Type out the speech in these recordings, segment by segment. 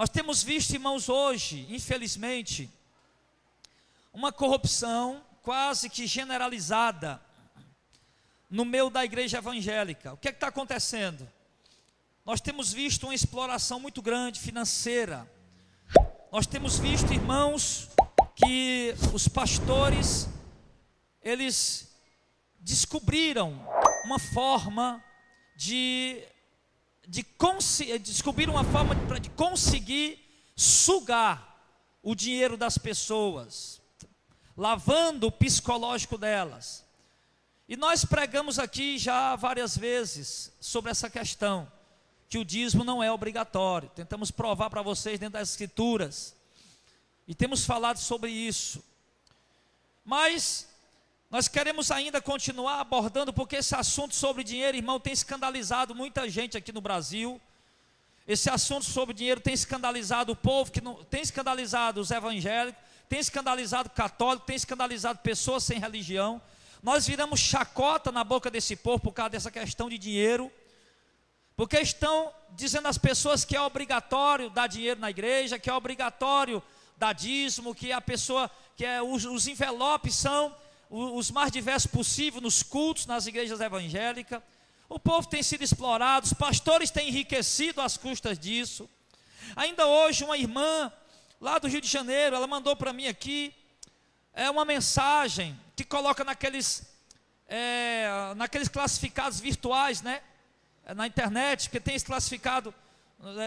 Nós temos visto, irmãos, hoje, infelizmente, uma corrupção quase que generalizada no meio da igreja evangélica. O que é que está acontecendo? Nós temos visto uma exploração muito grande financeira. Nós temos visto, irmãos, que os pastores, eles descobriram uma forma de conseguir sugar o dinheiro das pessoas, lavando o psicológico delas. E nós pregamos aqui já várias vezes sobre essa questão, que o dízimo não é obrigatório. Tentamos provar para vocês dentro das Escrituras, e temos falado sobre isso. Mas nós queremos ainda continuar abordando, porque esse assunto sobre dinheiro, irmão, tem escandalizado muita gente aqui no Brasil. Esse assunto sobre dinheiro tem escandalizado o povo, tem escandalizado os evangélicos, tem escandalizado o católico, tem escandalizado pessoas sem religião. Nós viramos chacota na boca desse povo por causa dessa questão de dinheiro, porque estão dizendo às pessoas que é obrigatório dar dinheiro na igreja, que é obrigatório dar dízimo, que a pessoa, os envelopes são os mais diversos possíveis nos cultos, nas igrejas evangélicas. O povo tem sido explorado, os pastores têm enriquecido às custas disso. Ainda hoje uma irmã lá do Rio de Janeiro, ela mandou para mim aqui uma mensagem que coloca naqueles classificados virtuais, né? Na internet, porque tem esse classificado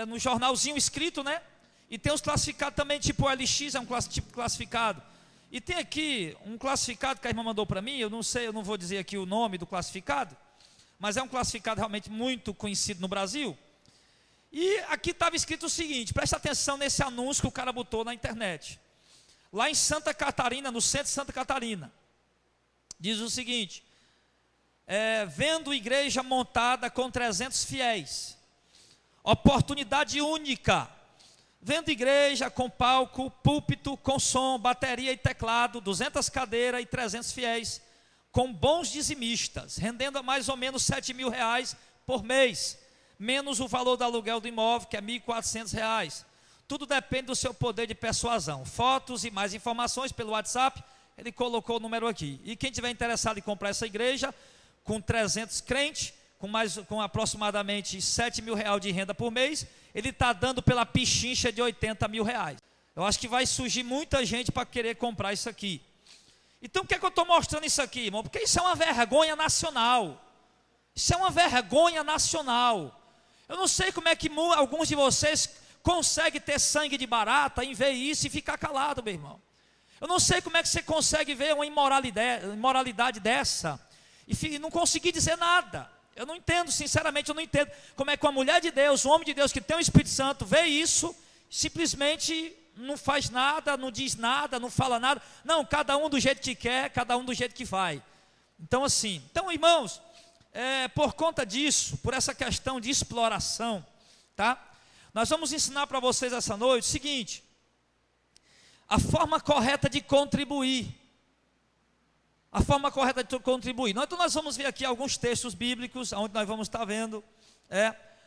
no jornalzinho escrito, né? E tem os classificados também, tipo OLX, é um tipo classificado. E tem aqui um classificado que a irmã mandou para mim, eu não sei, eu não vou dizer aqui o nome do classificado, mas é um classificado realmente muito conhecido no Brasil. E aqui estava escrito o seguinte, presta atenção nesse anúncio que o cara botou na internet. Lá em Santa Catarina, no centro de Santa Catarina, diz o seguinte: vendo igreja montada com 300 fiéis, oportunidade única. Vendo igreja com palco, púlpito, com som, bateria e teclado, 200 cadeiras e 300 fiéis, com bons dizimistas, rendendo mais ou menos R$7.000 por mês, menos o valor do aluguel do imóvel, que é R$1.400. Tudo depende do seu poder de persuasão. Fotos e mais informações pelo WhatsApp, ele colocou o número aqui. E quem tiver interessado em comprar essa igreja, com 300 crentes, com aproximadamente R$7.000 de renda por mês, ele está dando pela pichincha de R$80.000. Eu acho que vai surgir muita gente para querer comprar isso aqui. Então, por que eu estou mostrando isso aqui, irmão? Porque isso é uma vergonha nacional. Isso é uma vergonha nacional. Eu não sei como é que alguns de vocês conseguem ter sangue de barata em ver isso e ficar calado, meu irmão. Eu não sei como é que você consegue ver uma imoralidade dessa e não conseguir dizer nada. Eu não entendo, sinceramente eu não entendo como é que uma mulher de Deus, um homem de Deus que tem o Espírito Santo, vê isso, simplesmente não faz nada, não diz nada, não fala nada. Não, cada um do jeito que quer, cada um do jeito que vai. Então assim, irmãos, por conta disso, por essa questão de exploração, tá? Nós vamos ensinar para vocês essa noite o seguinte: a forma correta de contribuir. A forma correta de contribuir. Então nós vamos ver aqui alguns textos bíblicos, onde nós vamos estar vendo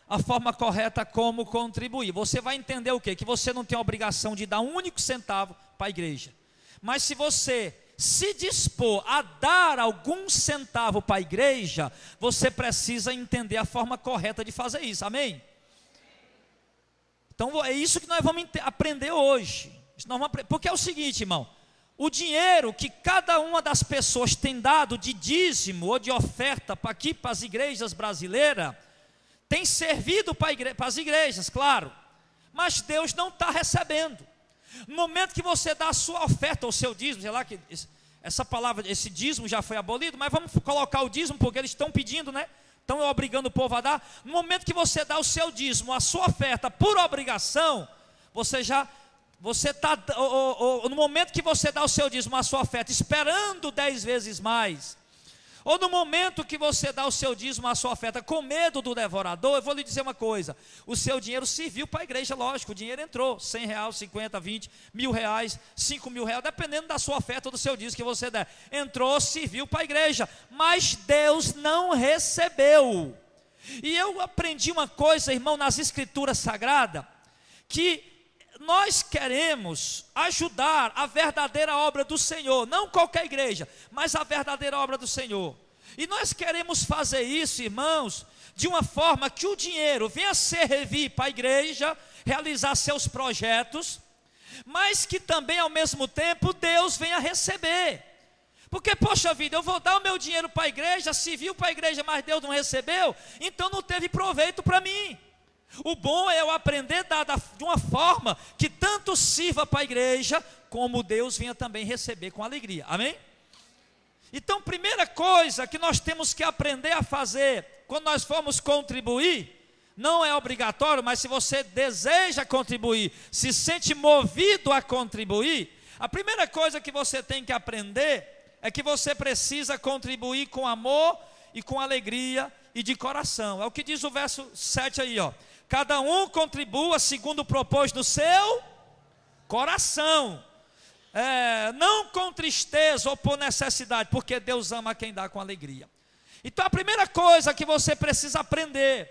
a forma correta como contribuir. Você vai entender o quê? Que você não tem a obrigação de dar um único centavo para a igreja. Mas se você se dispor a dar algum centavo para a igreja, você precisa entender a forma correta de fazer isso. Amém? Então é isso que nós vamos aprender hoje. Porque é o seguinte, irmão. O dinheiro que cada uma das pessoas tem dado de dízimo ou de oferta para as igrejas brasileiras, tem servido para as igrejas, claro, mas Deus não está recebendo. No momento que você dá a sua oferta, ou seu dízimo, sei lá, que essa palavra, esse dízimo já foi abolido, mas vamos colocar o dízimo porque eles estão pedindo, né? Estão obrigando o povo a dar. No momento que você dá o seu dízimo, a sua oferta por obrigação, no momento que você dá o seu dízimo, a sua oferta, esperando 10 vezes mais, ou no momento que você dá o seu dízimo, a sua oferta, com medo do devorador, eu vou lhe dizer uma coisa: o seu dinheiro serviu para a igreja, lógico, o dinheiro entrou, R$100, 50, 20, R$1.000, R$5.000, dependendo da sua oferta ou do seu dízimo que você der, entrou, serviu para a igreja, mas Deus não recebeu. E eu aprendi uma coisa, irmão, nas escrituras sagradas, que nós queremos ajudar a verdadeira obra do Senhor, não qualquer igreja, mas a verdadeira obra do Senhor. E nós queremos fazer isso, irmãos, de uma forma que o dinheiro venha servir para a igreja, realizar seus projetos, mas que também ao mesmo tempo Deus venha receber. Porque, poxa vida, eu vou dar o meu dinheiro para a igreja, serviu para a igreja, mas Deus não recebeu, então não teve proveito para mim. O bom é eu aprender a dar de uma forma que tanto sirva para a igreja, como Deus venha também receber com alegria, amém? Então, primeira coisa que nós temos que aprender a fazer, quando nós formos contribuir, não é obrigatório, mas se você deseja contribuir, se sente movido a contribuir, a primeira coisa que você tem que aprender, é que você precisa contribuir com amor e com alegria e de coração. É o que diz o verso 7 aí, ó. Cada um contribua segundo propôs no seu coração, não com tristeza ou por necessidade, porque Deus ama quem dá com alegria. Então a primeira coisa que você precisa aprender,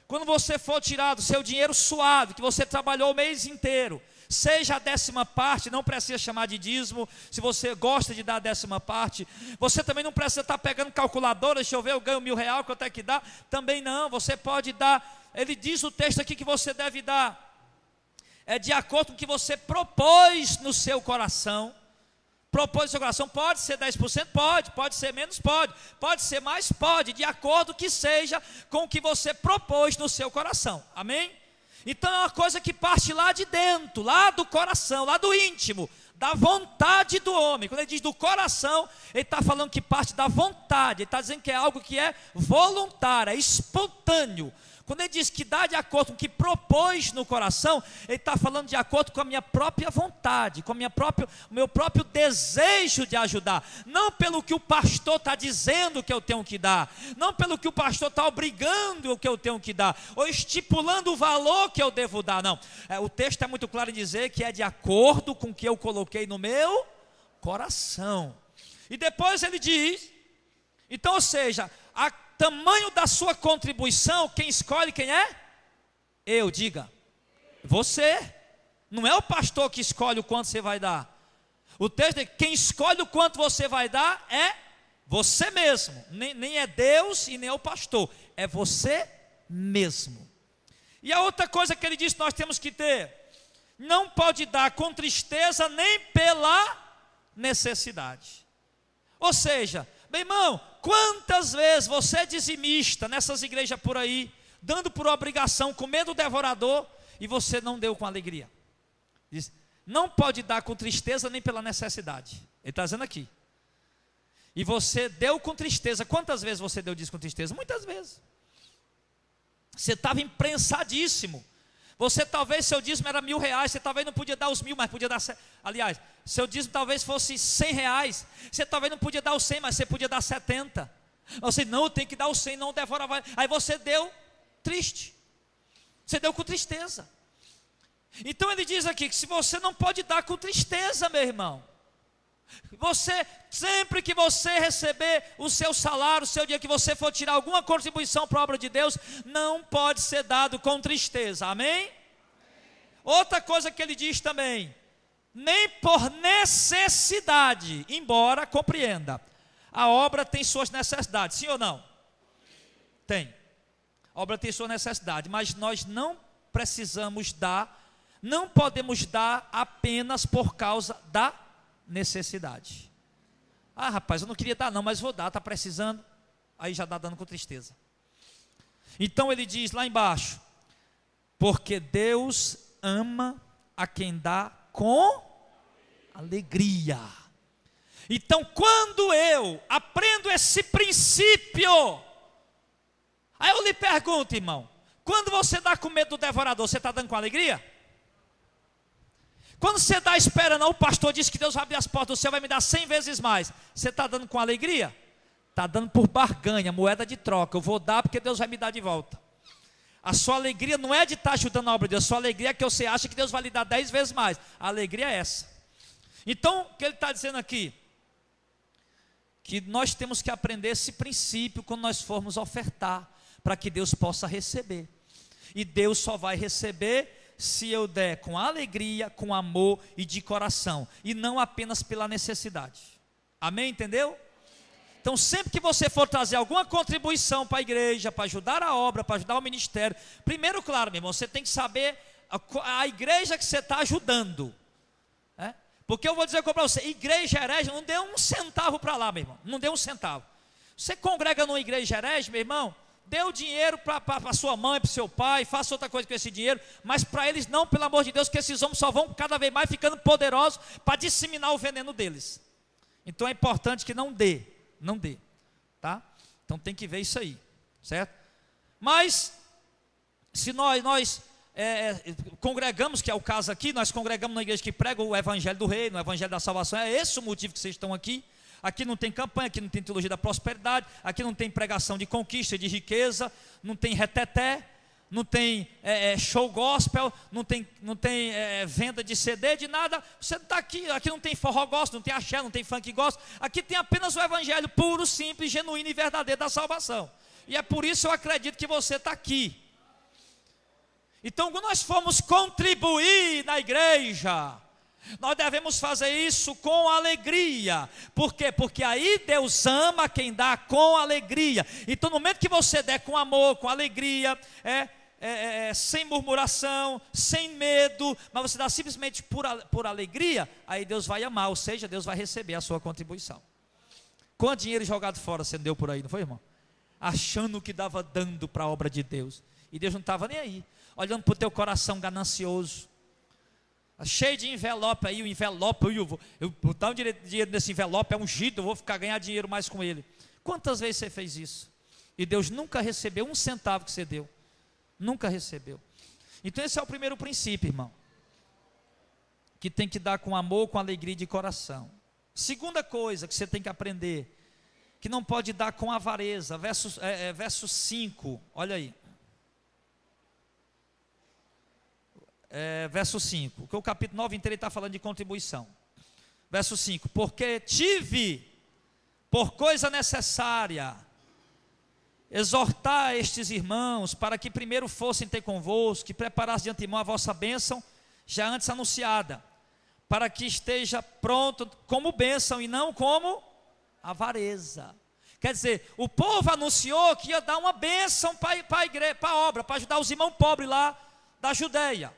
quando você for tirar do seu dinheiro suado, que você trabalhou o mês inteiro, seja a 10ª parte, não precisa chamar de dízimo, se você gosta de dar a 10ª parte, você também não precisa estar pegando calculadora, deixa eu ver, eu ganho R$1.000, quanto é que dá? Também não, você pode dar, ele diz o texto aqui que você deve dar, de acordo com o que você propôs no seu coração. Propôs no seu coração, pode ser 10%? Pode ser menos? Pode ser mais? Pode, de acordo que seja com o que você propôs no seu coração, amém? Então é uma coisa que parte lá de dentro, lá do coração, lá do íntimo, da vontade do homem. Quando ele diz do coração, ele está falando que parte da vontade, ele está dizendo que é algo que é voluntário, é espontâneo. Quando ele diz que dá de acordo com o que propôs no coração, ele está falando de acordo com a minha própria vontade, com o meu próprio desejo de ajudar. Não pelo que o pastor está dizendo que eu tenho que dar, não pelo que o pastor está obrigando o que eu tenho que dar, ou estipulando o valor que eu devo dar, não. O texto é muito claro em dizer que é de acordo com o que eu coloquei no meu coração. E depois ele diz, então, ou seja, tamanho da sua contribuição, quem escolhe quem é? Eu, diga. Você. Não é o pastor que escolhe o quanto você vai dar. O texto diz, quem escolhe o quanto você vai dar é você mesmo. Nem é Deus e nem é o pastor. É você mesmo. E a outra coisa que ele diz que nós temos que ter, não pode dar com tristeza nem pela necessidade. Ou seja, meu irmão, quantas vezes você é dizimista nessas igrejas por aí, dando por obrigação, com medo do devorador, e você não deu com alegria? Diz, não pode dar com tristeza nem pela necessidade. Ele está dizendo aqui. E você deu com tristeza. Quantas vezes você deu disso com tristeza? Muitas vezes. Você estava imprensadíssimo. Você talvez, seu dízimo era R$1.000, você talvez não podia dar os 1.000, mas podia dar, aliás, seu dízimo talvez fosse R$100, você talvez não podia dar os 100, mas você podia dar 70. Você não tem que dar os 100, não devora, aí você deu triste, você deu com tristeza. Então ele diz aqui que se você não pode dar com tristeza, meu irmão, você, sempre que você receber o seu salário, o seu dia que você for tirar alguma contribuição para a obra de Deus, não pode ser dado com tristeza, amém? Outra coisa que ele diz também, nem por necessidade, embora compreenda, a obra tem suas necessidades, sim ou não? Tem, a obra tem sua necessidade, mas nós não precisamos dar, não podemos dar apenas por causa da necessidade. Ah, rapaz, eu não queria dar não, mas vou dar, está precisando. Aí já está dando com tristeza. Então ele diz lá embaixo, porque Deus ama a quem dá com alegria. Então quando eu aprendo esse princípio, aí eu lhe pergunto, irmão, quando você dá com medo do devorador, você está dando com alegria? Quando você está esperando, o pastor disse que Deus vai abrir as portas do céu, vai me dar 100 vezes mais, você está dando com alegria? Está dando por barganha, moeda de troca. Eu vou dar porque Deus vai me dar de volta. A sua alegria não é de estar ajudando a obra de Deus, a sua alegria é que você acha que Deus vai lhe dar 10 vezes mais. A alegria é essa. Então, o que ele está dizendo aqui? Que nós temos que aprender esse princípio quando nós formos ofertar, para que Deus possa receber. E Deus só vai receber se eu der com alegria, com amor e de coração, e não apenas pela necessidade. Amém? Entendeu? Então, sempre que você for trazer alguma contribuição para a igreja, para ajudar a obra, para ajudar o ministério, primeiro, claro, meu irmão, você tem que saber a igreja que você está ajudando. Porque eu vou dizer para você, igreja herege, não dê um centavo para lá, meu irmão, não dê um centavo. Você congrega numa igreja herege, meu irmão, dê o dinheiro para sua mãe, para o seu pai, faça outra coisa com esse dinheiro, mas para eles não, pelo amor de Deus, porque esses homens só vão cada vez mais ficando poderosos para disseminar o veneno deles. Então é importante que não dê, tá? Então tem que ver isso aí, certo? Mas, se nós congregamos, que é o caso aqui, nós congregamos na igreja que prega o evangelho do reino, o evangelho da salvação, é esse o motivo que vocês estão aqui. Aqui não tem campanha, aqui não tem teologia da prosperidade, aqui não tem pregação de conquista, de riqueza, não tem reteté, não tem show gospel, não tem venda de CD, de nada. Você está aqui não tem forró gospel, não tem axé, não tem funk gospel, aqui tem apenas o evangelho puro, simples, genuíno e verdadeiro da salvação. E é por isso eu acredito que você está aqui. Então, quando nós formos contribuir na igreja, nós devemos fazer isso com alegria. Por quê? Porque aí Deus ama quem dá com alegria. Então, no momento que você der com amor, com alegria, sem murmuração, sem medo, mas você dá simplesmente por alegria, aí Deus vai amar, ou seja, Deus vai receber a sua contribuição. Quanto dinheiro jogado fora você deu por aí, não foi, irmão? Achando que estava dando para a obra de Deus, e Deus não estava nem aí, olhando para o teu coração ganancioso, cheio de envelope aí, o envelope, eu botar um dinheiro nesse envelope, é ungido, eu vou ganhar dinheiro mais com ele. Quantas vezes você fez isso? E Deus nunca recebeu um centavo que você deu, nunca recebeu. Então esse é o primeiro princípio, irmão, que tem que dar com amor, com alegria de coração. Segunda coisa que você tem que aprender, que não pode dar com avareza, verso 5, olha aí. Verso 5, porque o capítulo 9 inteiro está falando de contribuição. Verso 5, porque tive por coisa necessária exortar estes irmãos, para que primeiro fossem ter convosco, que preparasse de antemão a vossa bênção, já antes anunciada, para que esteja pronto como bênção e não como avareza. Quer dizer, o povo anunciou que ia dar uma bênção para a igreja, para a obra, para ajudar os irmãos pobres lá da Judeia.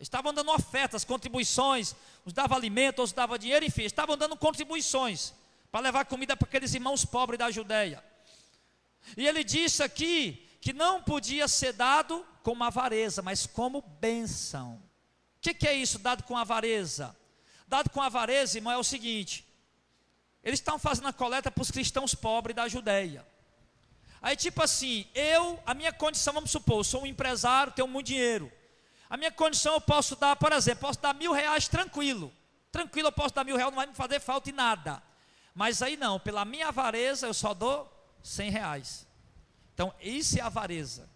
Estavam dando ofertas, contribuições, uns davam alimento, outros davam dinheiro, enfim, estavam dando contribuições para levar comida para aqueles irmãos pobres da Judeia. E ele disse aqui que não podia ser dado como avareza, mas como bênção. O que é isso, dado com avareza? Dado com avareza, irmão, é o seguinte: eles estão fazendo a coleta para os cristãos pobres da Judeia. Aí tipo assim, a minha condição, vamos supor, eu sou um empresário, tenho muito dinheiro. A minha condição eu posso dar, por exemplo, posso dar R$1.000 tranquilo, eu posso dar R$1.000, não vai me fazer falta em nada. Mas aí não, pela minha avareza eu só dou R$100. Então isso é avareza.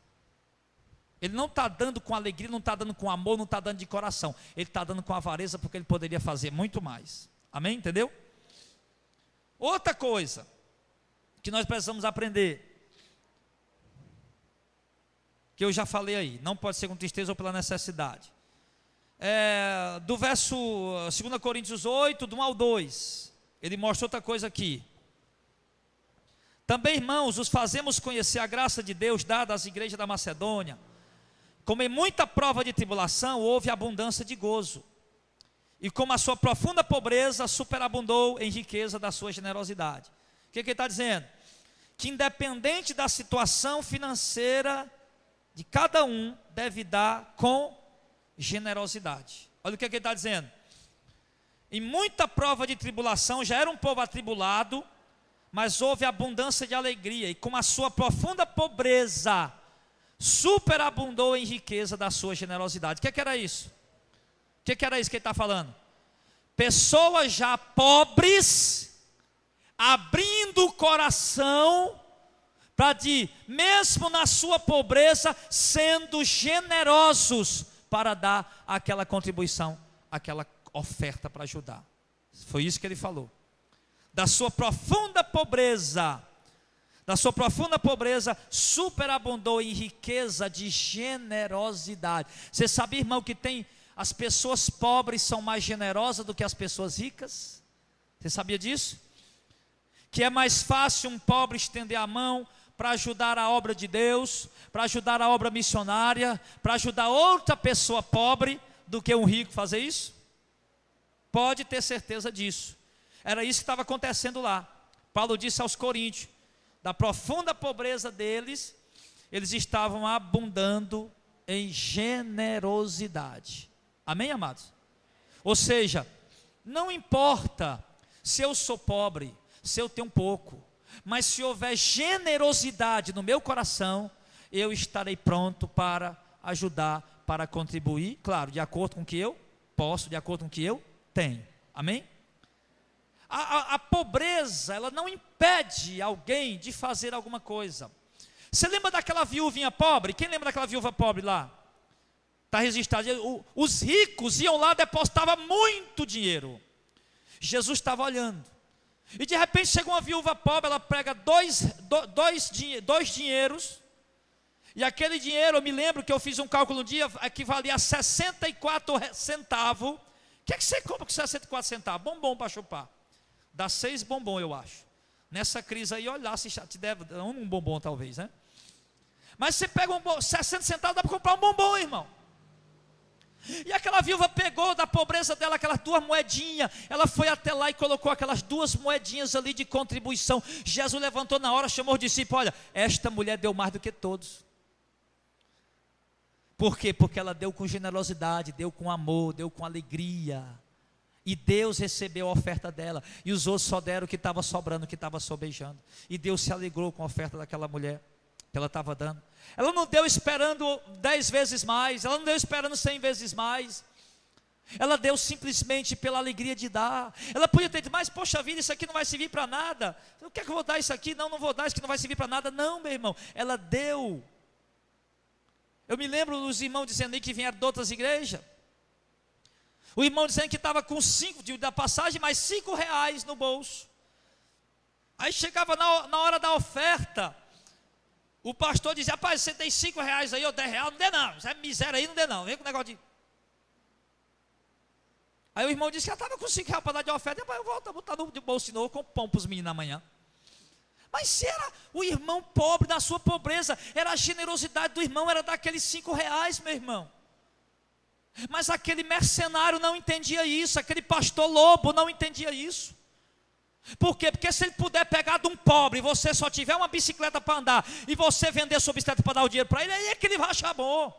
Ele não está dando com alegria, não está dando com amor, não está dando de coração. Ele está dando com avareza porque ele poderia fazer muito mais. Amém? Entendeu? Outra coisa que nós precisamos aprender, que eu já falei aí, não pode ser com tristeza ou pela necessidade. Do verso 2 Coríntios 8, do 1 ao 2, ele mostra outra coisa aqui. Também, irmãos, os fazemos conhecer a graça de Deus dada às igrejas da Macedônia. Como em muita prova de tribulação, houve abundância de gozo. E como a sua profunda pobreza superabundou em riqueza da sua generosidade. O que ele está dizendo? Que independente da situação financeira de cada um, deve dar com generosidade. Olha o que ele está dizendo. Em muita prova de tribulação, já era um povo atribulado, mas houve abundância de alegria. E como a sua profunda pobreza superabundou em riqueza da sua generosidade. O que era isso? O que era isso que ele está falando? Pessoas já pobres, abrindo o coração, para mesmo na sua pobreza, sendo generosos para dar aquela contribuição, aquela oferta para ajudar. Foi isso que ele falou. Da sua profunda pobreza, da sua profunda pobreza, superabundou em riqueza de generosidade. Você sabia, irmão, que as pessoas pobres são mais generosas do que as pessoas ricas? Você sabia disso? Que é mais fácil um pobre estender a mão para ajudar a obra de Deus, para ajudar a obra missionária, para ajudar outra pessoa pobre, do que um rico fazer isso? Pode ter certeza disso. Era isso que estava acontecendo lá. Paulo disse aos coríntios, da profunda pobreza deles, eles estavam abundando em generosidade. Amém, amados? Ou seja, não importa se eu sou pobre, se eu tenho pouco, mas se houver generosidade no meu coração, eu estarei pronto para ajudar, para contribuir, claro, de acordo com o que eu posso, de acordo com o que eu tenho. Amém? A pobreza, ela não impede alguém de fazer alguma coisa. Você lembra daquela viúvinha pobre? Quem lembra daquela viúva pobre lá? Está registrado. Os ricos iam lá, depositavam muito dinheiro. Jesus estava olhando. E de repente chega uma viúva pobre, ela pega dois dinheiros. E aquele dinheiro, eu me lembro que eu fiz um cálculo um dia, equivalia a 64 centavos. O que é que você compra com 64 centavos? Bombom para chupar. Dá 6 bombom, eu acho. Nessa crise aí, olha lá, se te deve um bombom talvez, né? Mas você pega 60 centavos, dá para comprar um bombom, irmão. E aquela viúva pegou da pobreza dela aquelas 2 moedinhas, ela foi até lá e colocou aquelas 2 moedinhas ali de contribuição. Jesus levantou na hora, chamou os discípulos, olha, esta mulher deu mais do que todos. Por quê? Porque ela deu com generosidade, deu com amor, deu com alegria. E Deus recebeu a oferta dela. E os outros só deram o que estava sobrando, o que estava sobejando. E Deus se alegrou com a oferta daquela mulher que ela estava dando. Ela não deu esperando 10 vezes mais. Ela não deu esperando 100 vezes mais. Ela deu simplesmente pela alegria de dar. Ela podia ter dito, mas poxa vida, isso aqui não vai servir para nada. O que é que eu vou dar isso aqui? Não, não vou dar, isso aqui não vai servir para nada. Não, meu irmão, ela deu. Eu me lembro dos irmãos dizendo aí que vieram de outras igrejas. O irmão dizendo que estava com 5 da passagem, mais 5 reais no bolso. Aí chegava na hora da oferta, o pastor dizia, rapaz, você tem 5 reais aí, ou 10 reais, não dê não, isso é miséria aí, não dê não, vem com o negócio de... Aí o irmão disse que ela estava com 5 reais para dar de oferta, rapaz, eu volto a botar no bolso de novo, com pão para os meninos amanhã. Mas se era o irmão pobre, na sua pobreza, era a generosidade do irmão, era daqueles 5 reais, meu irmão. Mas aquele mercenário não entendia isso, aquele pastor lobo não entendia isso. Por quê? Porque se ele puder pegar de um pobre, você só tiver uma bicicleta para andar, e você vender sua bicicleta para dar o dinheiro para ele, aí é que ele vai achar bom.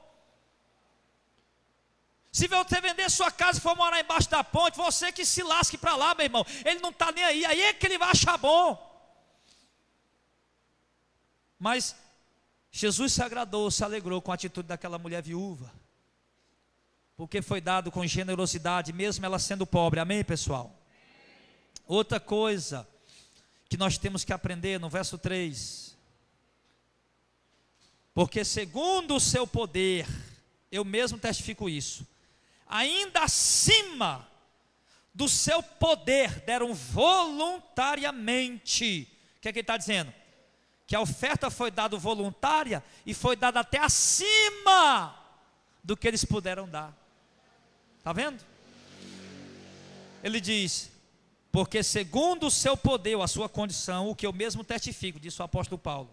Se você vender sua casa e for morar embaixo da ponte, você que se lasque para lá, meu irmão, ele não está nem aí é que ele vai achar bom. Mas Jesus se agradou, se alegrou com a atitude daquela mulher viúva. Porque foi dado com generosidade, mesmo ela sendo pobre. Amém, pessoal? Outra coisa que nós temos que aprender no verso 3. Porque segundo o seu poder, eu mesmo testifico isso, ainda acima do seu poder, deram voluntariamente. O que é que ele está dizendo? Que a oferta foi dada voluntária e foi dada até acima do que eles puderam dar. Está vendo? Ele diz, porque segundo o seu poder, a sua condição, o que eu mesmo testifico, disse o apóstolo Paulo,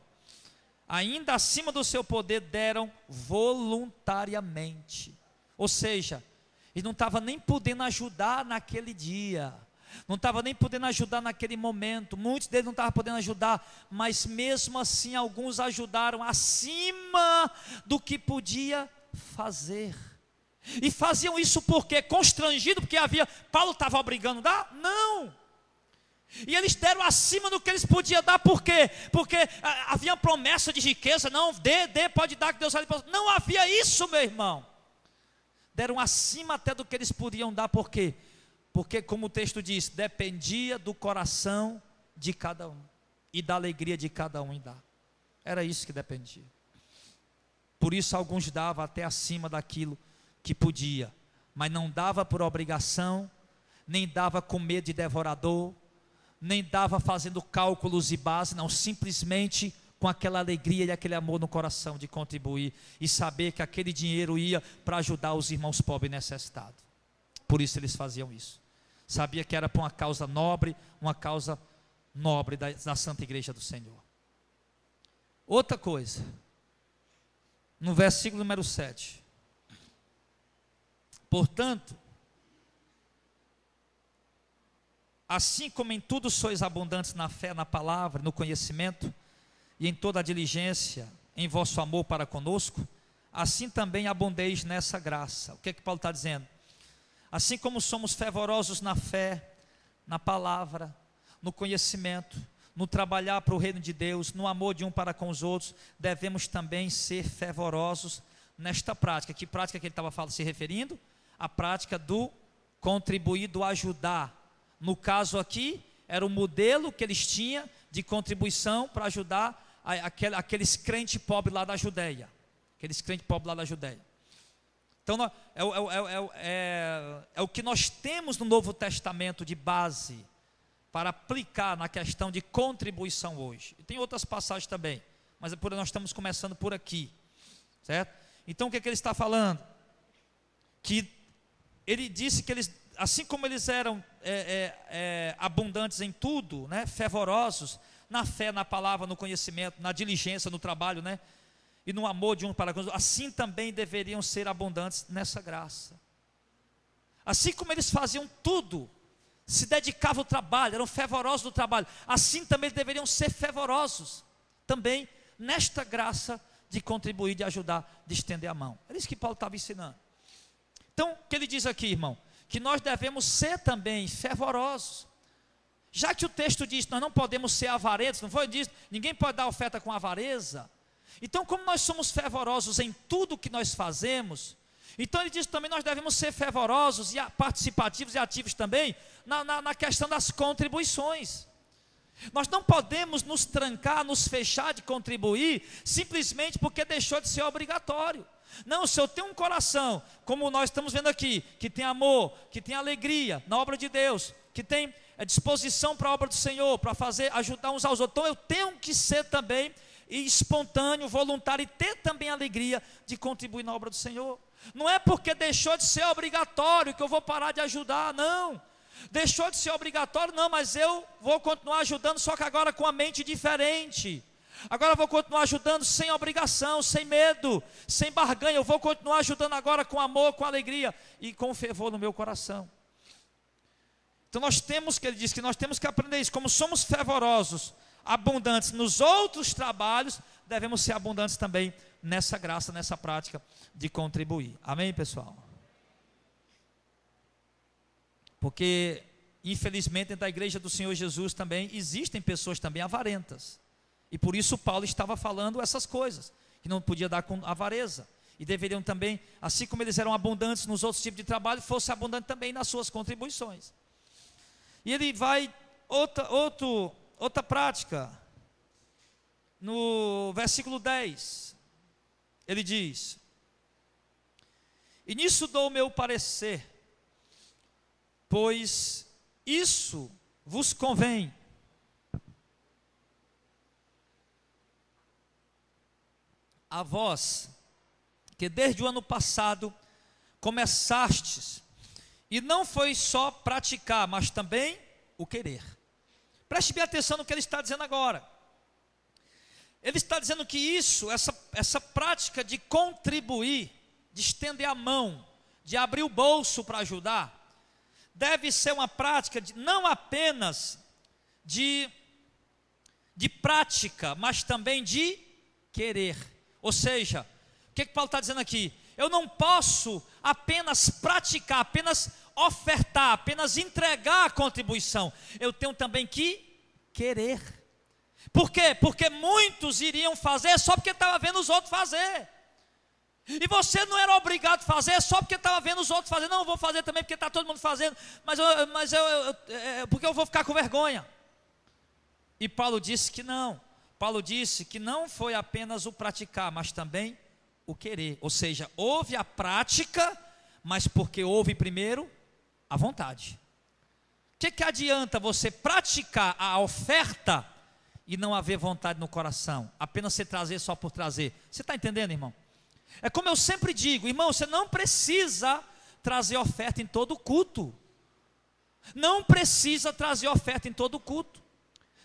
ainda acima do seu poder deram voluntariamente. Ou seja, ele não estava nem podendo ajudar naquele dia, não estava nem podendo ajudar naquele momento, muitos deles não estavam podendo ajudar, mas mesmo assim alguns ajudaram acima do que podia fazer. E faziam isso porque constrangido, porque Paulo estava obrigando a dar? Não. E eles deram acima do que eles podiam dar, por quê? Porque havia promessa de riqueza, não, pode dar que Deus vai. Não havia isso, meu irmão. Deram acima até do que eles podiam dar, por quê? Porque como o texto diz, dependia do coração de cada um, e da alegria de cada um em dar. Era isso que dependia. Por isso alguns davam até acima daquilo que podia, mas não dava por obrigação, nem dava com medo de devorador, nem dava fazendo cálculos e base, não, simplesmente com aquela alegria e aquele amor no coração de contribuir e saber que aquele dinheiro ia para ajudar os irmãos pobres e necessitados. Por isso eles faziam isso. Sabia que era para uma causa nobre da Santa Igreja do Senhor. Outra coisa, no versículo número 7. Portanto, assim como em tudo sois abundantes na fé, na palavra, no conhecimento e em toda a diligência, em vosso amor para conosco, assim também abundeis nessa graça. O que é que Paulo está dizendo? Assim como somos fervorosos na fé, na palavra, no conhecimento, no trabalhar para o reino de Deus, no amor de um para com os outros, devemos também ser fervorosos nesta prática. Que prática que ele estava se referindo? A prática do contribuir, do ajudar. No caso aqui, era o modelo que eles tinham de contribuição para ajudar aqueles crentes pobres lá da Judeia. Então, é o que nós temos no Novo Testamento de base para aplicar na questão de contribuição hoje. E tem outras passagens também, mas nós estamos começando por aqui, certo? Então, o que ele está falando? Que ele disse que eles, assim como eles eram abundantes em tudo, né, fervorosos, na fé, na palavra, no conhecimento, na diligência, no trabalho, né, e no amor de um para com os outros, assim também deveriam ser abundantes nessa graça. Assim como eles faziam tudo, se dedicavam ao trabalho, eram fervorosos no trabalho, assim também deveriam ser fervorosos também nesta graça de contribuir, de ajudar, de estender a mão. Era isso que Paulo estava ensinando. Então, o que ele diz aqui, irmão? Que nós devemos ser também fervorosos. Já que o texto diz que nós não podemos ser avarentos, não foi disso? Ninguém pode dar oferta com avareza. Então, como nós somos fervorosos em tudo que nós fazemos, então ele diz que também nós devemos ser fervorosos e participativos e ativos também na questão das contribuições. Nós não podemos nos trancar, nos fechar de contribuir, simplesmente porque deixou de ser obrigatório. Não, se eu tenho um coração, como nós estamos vendo aqui, que tem amor, que tem alegria na obra de Deus, que tem disposição para a obra do Senhor, para ajudar uns aos outros, então eu tenho que ser também espontâneo, voluntário e ter também a alegria de contribuir na obra do Senhor. Não é porque deixou de ser obrigatório que eu vou parar de ajudar, não. Deixou de ser obrigatório, não, mas eu vou continuar ajudando, só que agora com a mente diferente. Agora eu vou continuar ajudando sem obrigação, sem medo, sem barganha. Eu vou continuar ajudando agora com amor, com alegria e com fervor no meu coração. Então ele diz que nós temos que aprender isso. Como somos fervorosos, abundantes nos outros trabalhos, devemos ser abundantes também nessa graça, nessa prática de contribuir. Amém, pessoal? Porque, infelizmente, dentro da igreja do Senhor Jesus também, existem pessoas também avarentas. E por isso Paulo estava falando essas coisas, que não podia dar com avareza. E deveriam também, assim como eles eram abundantes nos outros tipos de trabalho, fosse abundante também nas suas contribuições. E ele vai, outra prática, no versículo 10, ele diz: e nisso dou o meu parecer, pois isso vos convém. A vós, que desde o ano passado começastes, e não foi só praticar, mas também o querer. Preste bem atenção no que ele está dizendo agora. Ele está dizendo que essa prática de contribuir, de estender a mão, de abrir o bolso para ajudar, deve ser uma prática não apenas de prática, mas também de querer. Ou seja, o que Paulo está dizendo aqui? Eu não posso apenas praticar, apenas ofertar, apenas entregar a contribuição. Eu tenho também que querer. Por quê? Porque muitos iriam fazer só porque estava vendo os outros fazer. E você não era obrigado a fazer só porque estava vendo os outros fazer. Não, eu vou fazer também porque está todo mundo fazendo, porque eu vou ficar com vergonha. E Paulo disse que não. Paulo disse que não foi apenas o praticar, mas também o querer. Ou seja, houve a prática, mas porque houve primeiro a vontade. Que adianta você praticar a oferta e não haver vontade no coração? Apenas você trazer só por trazer. Você está entendendo, irmão? É como eu sempre digo, irmão, você não precisa trazer oferta em todo culto. Não precisa trazer oferta em todo culto.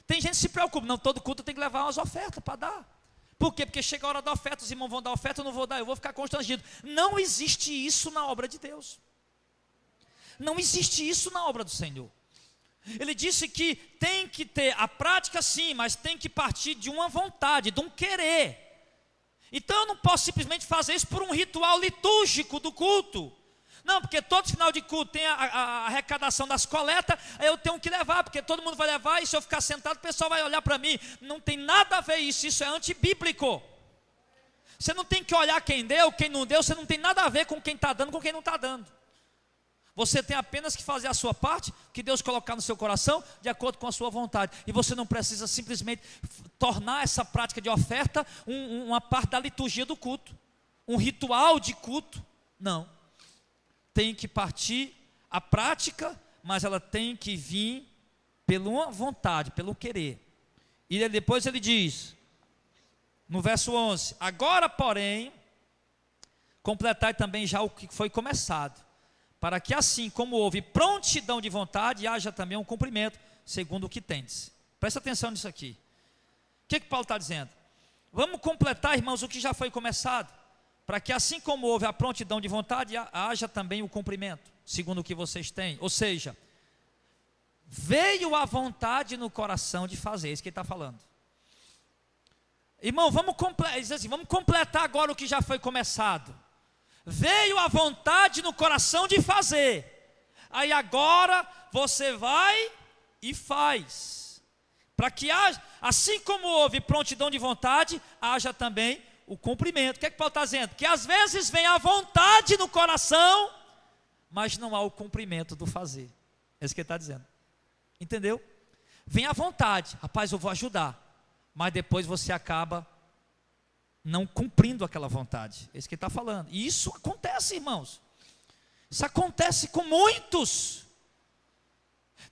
Tem gente que se preocupa, não, todo culto tem que levar umas ofertas para dar. Por quê? Porque chega a hora da oferta, os irmãos vão dar oferta, eu não vou dar, eu vou ficar constrangido. Não existe isso na obra de Deus. Não existe isso na obra do Senhor. Ele disse que tem que ter a prática sim, mas tem que partir de uma vontade, de um querer. Então eu não posso simplesmente fazer isso por um ritual litúrgico do culto. Não, porque todo final de culto tem a arrecadação das coletas, aí eu tenho que levar, porque todo mundo vai levar, e se eu ficar sentado, o pessoal vai olhar para mim. Não tem nada a ver isso é antibíblico. Você não tem que olhar quem deu, quem não deu, você não tem nada a ver com quem está dando, com quem não está dando. Você tem apenas que fazer a sua parte, que Deus colocar no seu coração, de acordo com a sua vontade. E você não precisa simplesmente tornar essa prática de oferta uma parte da liturgia do culto, um ritual de culto. Não. Tem que partir a prática, mas ela tem que vir pela vontade, pelo querer. E depois ele diz, no verso 11: agora, porém, completai também já o que foi começado, para que assim como houve prontidão de vontade, haja também um cumprimento, segundo o que tendes. Presta atenção nisso aqui. O que Paulo está dizendo? Vamos completar, irmãos, o que já foi começado, para que assim como houve a prontidão de vontade, haja também o cumprimento, segundo o que vocês têm. Ou seja, veio a vontade no coração de fazer, é isso que ele está falando. Irmão, vamos completar agora o que já foi começado. Veio a vontade no coração de fazer, aí agora você vai e faz, para que haja, assim como houve prontidão de vontade, haja também o cumprimento. O que Paulo está dizendo? Que às vezes vem a vontade no coração, mas não há o cumprimento do fazer. É isso que ele está dizendo. Entendeu? Vem a vontade, rapaz, eu vou ajudar, mas depois você acaba não cumprindo aquela vontade. É isso que ele está falando. E isso acontece, irmãos. Isso acontece com muitos.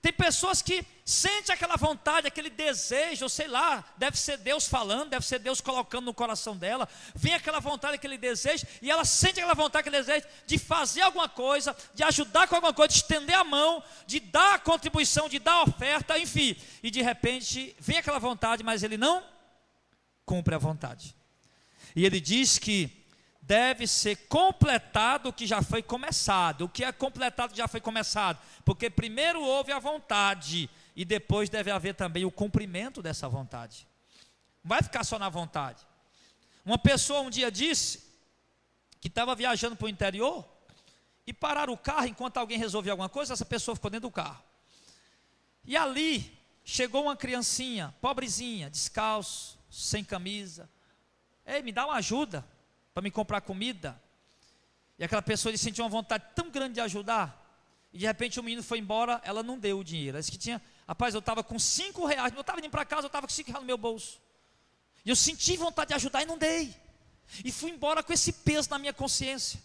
Tem pessoas que sentem aquela vontade, aquele desejo, sei lá, deve ser Deus falando, deve ser Deus colocando no coração dela. Vem aquela vontade, aquele desejo, e ela sente aquela vontade, aquele desejo de fazer alguma coisa, de ajudar com alguma coisa, de estender a mão, de dar a contribuição, de dar a oferta, enfim. E de repente vem aquela vontade, mas ele não cumpre a vontade. E ele diz que deve ser completado o que já foi começado. O que é completado já foi começado? Porque primeiro houve a vontade, e depois deve haver também o cumprimento dessa vontade. Não vai ficar só na vontade. Uma pessoa um dia disse que estava viajando para o interior, e pararam o carro enquanto alguém resolvia alguma coisa, essa pessoa ficou dentro do carro. E ali chegou uma criancinha, pobrezinha, descalço, sem camisa. Ei, me dá uma ajuda para me comprar comida. E aquela pessoa sentiu uma vontade tão grande de ajudar, e de repente o menino foi embora, ela não deu o dinheiro. Ela disse que tinha, rapaz, eu estava com R$5, eu estava indo para casa, eu estava com R$5 no meu bolso, e eu senti vontade de ajudar e não dei, e fui embora com esse peso na minha consciência.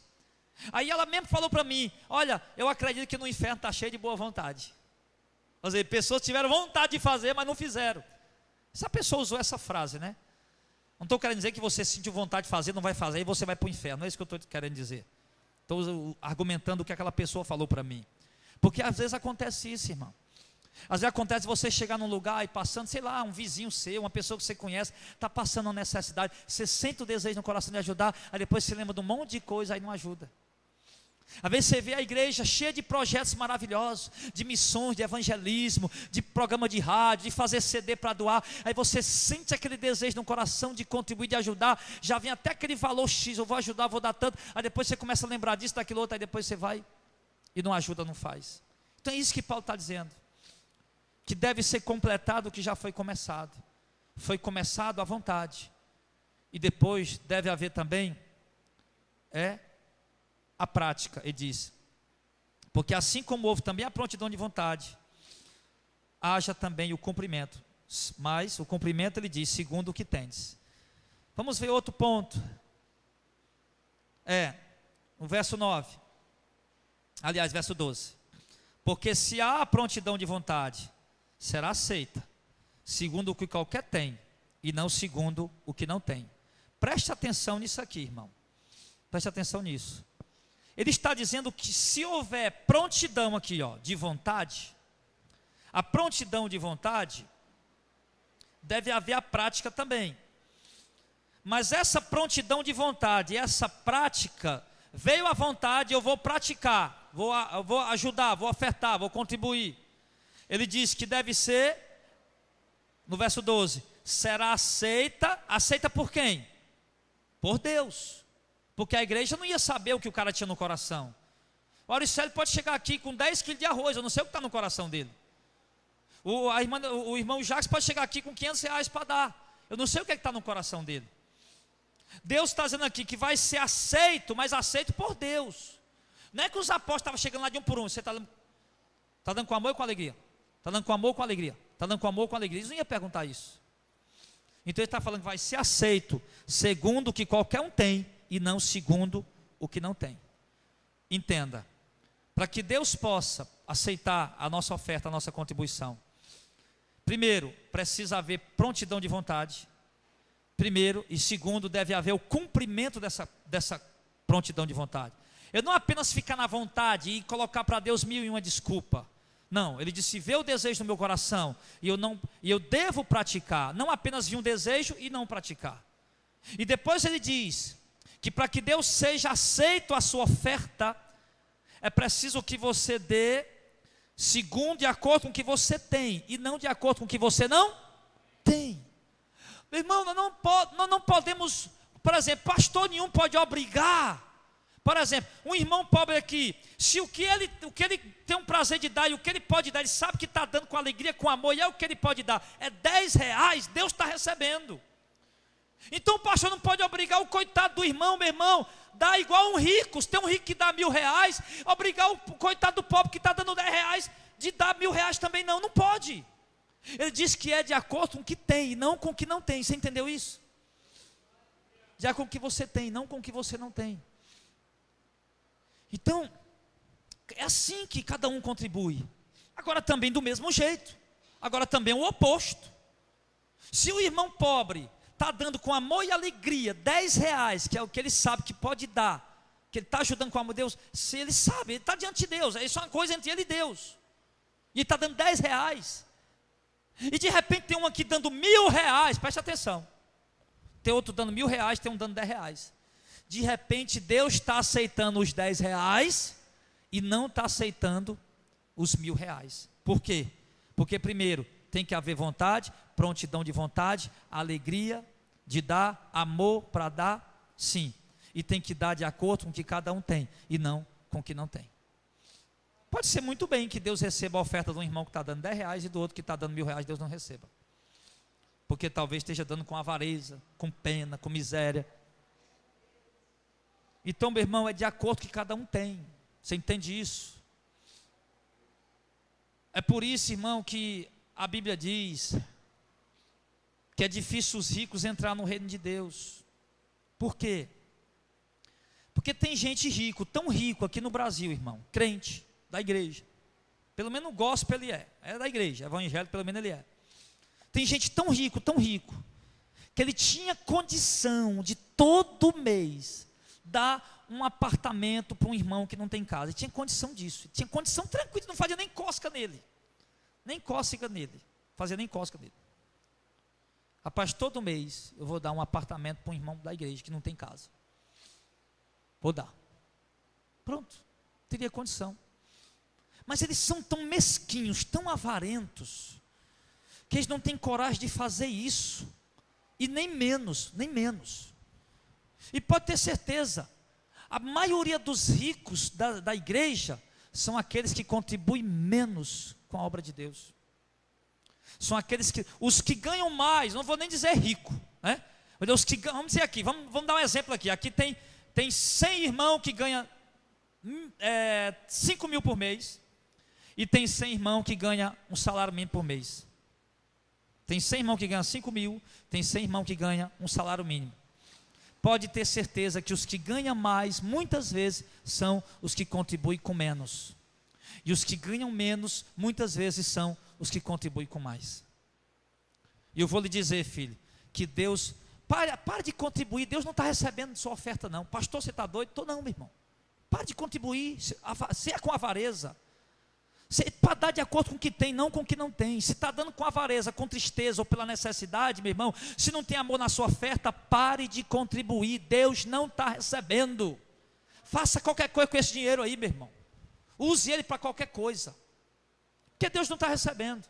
Aí ela mesmo falou para mim, olha, eu acredito que no inferno está cheio de boa vontade. Ou seja, pessoas tiveram vontade de fazer, mas não fizeram. Essa pessoa usou essa frase, né? Não estou querendo dizer que você sentiu vontade de fazer, não vai fazer, e você vai para o inferno. Não é isso que eu estou querendo dizer. Estou argumentando o que aquela pessoa falou para mim. Porque às vezes acontece isso, irmão. Às vezes acontece você chegar num lugar e passando, sei lá, um vizinho seu, uma pessoa que você conhece, está passando uma necessidade, você sente o desejo no coração de ajudar, aí depois você lembra de um monte de coisa, aí não ajuda. Às vezes você vê a igreja cheia de projetos maravilhosos, de missões, de evangelismo, de programa de rádio, de fazer CD para doar. Aí você sente aquele desejo no coração de contribuir, de ajudar. Já vem até aquele valor X, eu vou ajudar, vou dar tanto. Aí depois você começa a lembrar disso, daquilo outro, aí depois você vai e não ajuda, não faz. Então é isso que Paulo está dizendo. Que deve ser completado o que já foi começado. Foi começado à vontade. E depois deve haver também a prática, ele diz, porque assim como houve também a prontidão de vontade, haja também o cumprimento, mas o cumprimento, ele diz, segundo o que tendes. Vamos ver outro ponto, no verso 9, aliás, verso 12, Porque se há prontidão de vontade, será aceita, segundo o que qualquer tem, e não segundo o que não tem. Preste atenção nisso aqui, irmão. Preste atenção nisso. Ele está dizendo que se houver prontidão aqui, ó, de vontade, a prontidão de vontade, deve haver a prática também. Mas essa prontidão de vontade, essa prática, veio à vontade, eu vou praticar, eu vou ajudar, vou ofertar, vou contribuir. Ele diz que deve ser, no verso 12, será aceita, aceita por quem? Por Deus. Porque a igreja não ia saber o que o cara tinha no coração. O Auricelli pode chegar aqui com 10 quilos de arroz, eu não sei o que está no coração dele. O irmão Jacques pode chegar aqui com R$500 para dar, eu não sei o que está no coração dele. Deus está dizendo aqui que vai ser aceito, mas aceito por Deus. Não é que os apóstolos estavam chegando lá de um por um. Você está dando com amor ou com alegria? Está dando com amor ou com alegria? Está dando com amor ou com alegria? Eles não iam perguntar isso. Então ele está falando que vai ser aceito segundo o que qualquer um tem, e não segundo o que não tem. Entenda, para que Deus possa aceitar a nossa oferta, a nossa contribuição, primeiro, precisa haver prontidão de vontade. Primeiro, e segundo, deve haver o cumprimento dessa prontidão de vontade. Eu não apenas ficar na vontade e colocar para Deus 1001 desculpa. Não, ele disse, vê o desejo no meu coração, e eu devo praticar, não apenas vir um desejo e não praticar. E depois ele diz, que para que Deus seja aceito a sua oferta, é preciso que você dê, segundo, de acordo com o que você tem, e não de acordo com o que você não tem. Meu irmão, nós não podemos, por exemplo, pastor nenhum pode obrigar. Por exemplo, um irmão pobre aqui, se o que ele tem um prazer de dar, e o que ele pode dar, ele sabe que está dando com alegria, com amor, e é o que ele pode dar, é R$10, Deus está recebendo. Então o pastor não pode obrigar o coitado do irmão, meu irmão, dá igual um rico. Se tem um rico que dá R$1.000, obrigar o coitado do pobre que está dando R$10 de dar R$1.000 também não pode. Ele diz que é de acordo com o que tem e não com o que não tem. Você entendeu isso? De acordo com o que você tem, não com o que você não tem. Então, é assim que cada um contribui. Agora também do mesmo jeito. Agora também o oposto. Se o irmão pobre está dando com amor e alegria R$10, que é o que ele sabe que pode dar, que ele está ajudando com amor de Deus, se ele sabe, ele está diante de Deus, isso é uma coisa entre ele e Deus, e ele está dando R$10, e de repente tem um aqui dando R$1.000, preste atenção, tem outro dando R$1.000, tem um dando R$10, de repente Deus está aceitando os R$10, e não está aceitando os R$1.000, por quê? Porque primeiro, tem que haver vontade, prontidão de vontade, alegria de dar, amor para dar, sim. E tem que dar de acordo com o que cada um tem, e não com o que não tem. Pode ser muito bem que Deus receba a oferta de um irmão que está dando R$10 e do outro que está dando R$1.000, Deus não receba. Porque talvez esteja dando com avareza, com pena, com miséria. Então, meu irmão, é de acordo com o que cada um tem. Você entende isso? É por isso, irmão, que a Bíblia diz que é difícil os ricos entrar no reino de Deus. Por quê? Porque tem gente rico, tão rico aqui no Brasil, irmão, crente, da igreja. Pelo menos o gospel ele é da igreja, evangélico pelo menos ele é. Tem gente tão rico, que ele tinha condição de todo mês dar um apartamento para um irmão que não tem casa. Ele tinha condição disso, tinha condição tranquila, não fazia nem cosca nele. Nem cócega nele, fazia nem cócega nele. Rapaz, todo mês eu vou dar um apartamento para um irmão da igreja que não tem casa. Vou dar. Pronto, teria condição. Mas eles são tão mesquinhos, tão avarentos, que eles não têm coragem de fazer isso. E nem menos. E pode ter certeza, a maioria dos ricos da igreja são aqueles que contribuem menos com a obra de Deus. São aqueles os que ganham mais, não vou nem dizer rico, né? Os que, vamos dizer aqui, vamos dar um exemplo aqui. Aqui tem 100 irmãos que ganham 5 mil por mês, e tem 100 irmãos que ganham um salário mínimo por mês. Tem 100 irmãos que ganham 5 mil, tem 100 irmãos que ganham um salário mínimo. Pode ter certeza que os que ganham mais, muitas vezes, são os que contribuem com menos. E os que ganham menos, muitas vezes são os que contribuem com mais. E eu vou lhe dizer, filho, que Deus, para de contribuir. Deus não está recebendo sua oferta não. Pastor, você está doido? Estou não, meu irmão. Para de contribuir, se é com avareza. Para dar de acordo com o que tem, não com o que não tem. Se está dando com avareza, com tristeza ou pela necessidade, meu irmão, se não tem amor na sua oferta, pare de contribuir. Deus não está recebendo. Faça qualquer coisa com esse dinheiro aí, meu irmão. Use ele para qualquer coisa, porque Deus não está recebendo.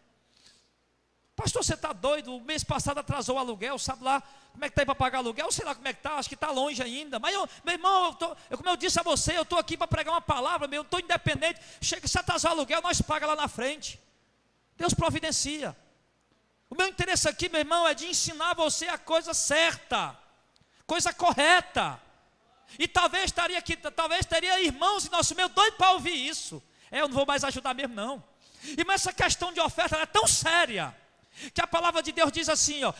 Pastor, você está doido? O mês passado atrasou o aluguel, sabe lá como é que está aí para pagar aluguel? Sei lá como é que está, acho que está longe ainda. Mas, meu irmão, como eu disse a você, eu estou aqui para pregar uma palavra, eu estou independente. Chega, se atrasar o aluguel, nós pagamos lá na frente. Deus providencia. O meu interesse aqui, meu irmão, é de ensinar você a coisa certa, coisa correta. E talvez teria irmãos em nosso meio doido para ouvir isso. Eu não vou mais ajudar mesmo não. Mas essa questão de oferta é tão séria, que a palavra de Deus diz assim, ó,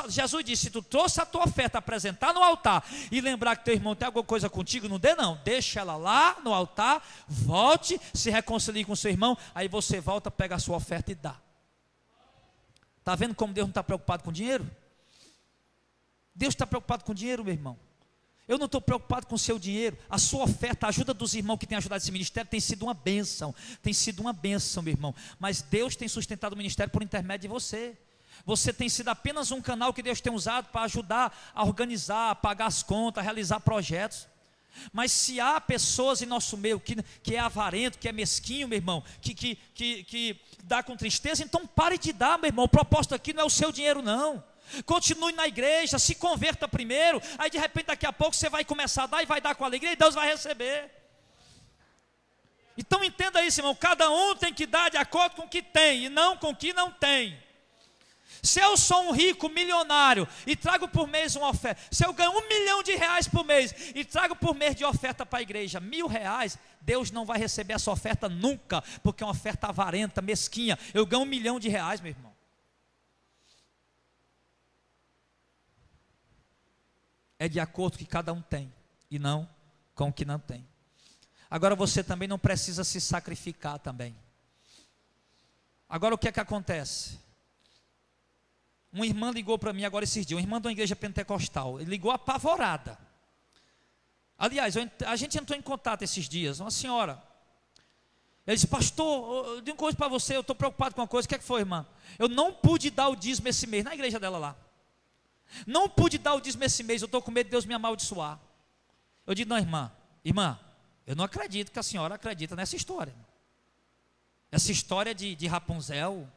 Jesus disse, se tu trouxe a tua oferta, apresentar no altar, e lembrar que teu irmão tem alguma coisa contigo, não dê não, deixa ela lá no altar, volte, se reconcilie com seu irmão, aí você volta, pega a sua oferta e dá. Está vendo como Deus não está preocupado com dinheiro? Deus está preocupado com dinheiro, meu irmão. Eu não estou preocupado com o seu dinheiro. A sua oferta, a ajuda dos irmãos que têm ajudado esse ministério tem sido uma bênção. Tem sido uma bênção, meu irmão. Mas Deus tem sustentado o ministério por intermédio de você. Você tem sido apenas um canal que Deus tem usado para ajudar a organizar, a pagar as contas, a realizar projetos. Mas se há pessoas em nosso meio que é avarento, que é mesquinho, meu irmão, que dá com tristeza, então pare de dar, meu irmão. O propósito aqui não é o seu dinheiro, não. Continue na igreja, se converta primeiro, aí de repente daqui a pouco você vai começar a dar e vai dar com alegria e Deus vai receber. Então entenda isso, irmão, cada um tem que dar de acordo com o que tem e não com o que não tem. Se eu sou um rico milionário e trago por mês uma oferta, se eu ganho R$1 milhão por mês e trago por mês de oferta para a igreja R$1.000, Deus não vai receber essa oferta nunca, porque é uma oferta avarenta, mesquinha. Eu ganho R$1 milhão, meu irmão. É de acordo com o que cada um tem, e não com o que não tem. Agora você também não precisa se sacrificar também. Agora o que é que acontece? Uma irmã ligou para mim agora esses dias, uma irmã de uma igreja pentecostal, ele ligou apavorada. Aliás, a gente entrou em contato esses dias, uma senhora. Ele disse, pastor, eu digo uma coisa para você, eu estou preocupado com uma coisa. O que é que foi, irmã? Eu não pude dar o dízimo esse mês, na igreja dela lá. Não pude dar o dízimo esse mês, eu estou com medo de Deus me amaldiçoar. Eu digo, não, irmã, eu não acredito que a senhora acredita nessa história. Essa história de Rapunzel,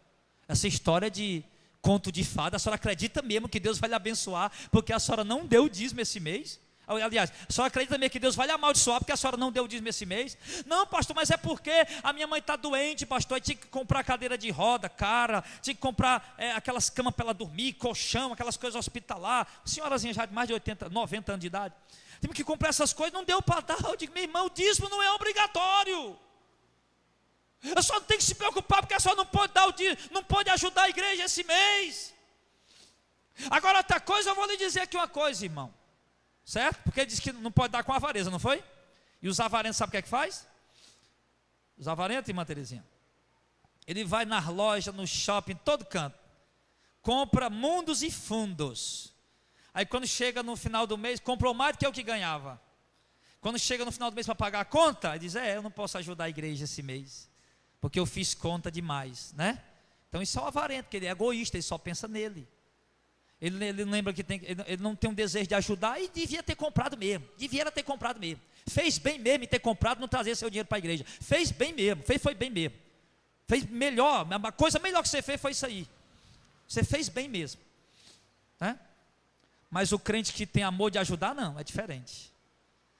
essa história de conto de fada, a senhora acredita mesmo que Deus vai lhe abençoar, porque a senhora não deu o dízimo esse mês? Aliás, a senhora acredita mesmo que Deus vai lhe amaldiçoar, porque a senhora não deu o dízimo esse mês? Não, pastor, mas é porque a minha mãe está doente, pastor, e tinha que comprar cadeira de roda, cara, tinha que comprar aquelas camas para ela dormir, colchão, aquelas coisas hospitalar, senhorazinha já de mais de 80, 90 anos de idade, tive que comprar essas coisas, não deu para dar. Eu digo, meu irmão, o dízimo não é obrigatório. A senhora não tem que se preocupar, porque a senhora não pode dar o dízimo, não pode ajudar a igreja esse mês. Agora outra coisa, eu vou lhe dizer aqui uma coisa, irmão, certo? Porque ele disse que não pode dar com avareza, não foi? E os avarentos, sabe o que é que faz? Os avarentos, irmã Terezinha, ele vai nas lojas, no shopping, em todo canto, compra mundos e fundos. Aí quando chega no final do mês, comprou mais do que o que ganhava. Quando chega no final do mês para pagar a conta, ele diz, eu não posso ajudar a igreja esse mês, porque eu fiz conta demais, né? Então isso é um avarento, porque ele é egoísta, ele só pensa nele. Ele lembra que ele não tem um desejo de ajudar e devia ter comprado mesmo. Fez bem mesmo em ter comprado, não trazer seu dinheiro para a igreja. Fez bem mesmo, foi bem mesmo. Fez melhor, a coisa melhor que você fez foi isso aí. Você fez bem mesmo, né? Mas o crente que tem amor de ajudar, não, é diferente.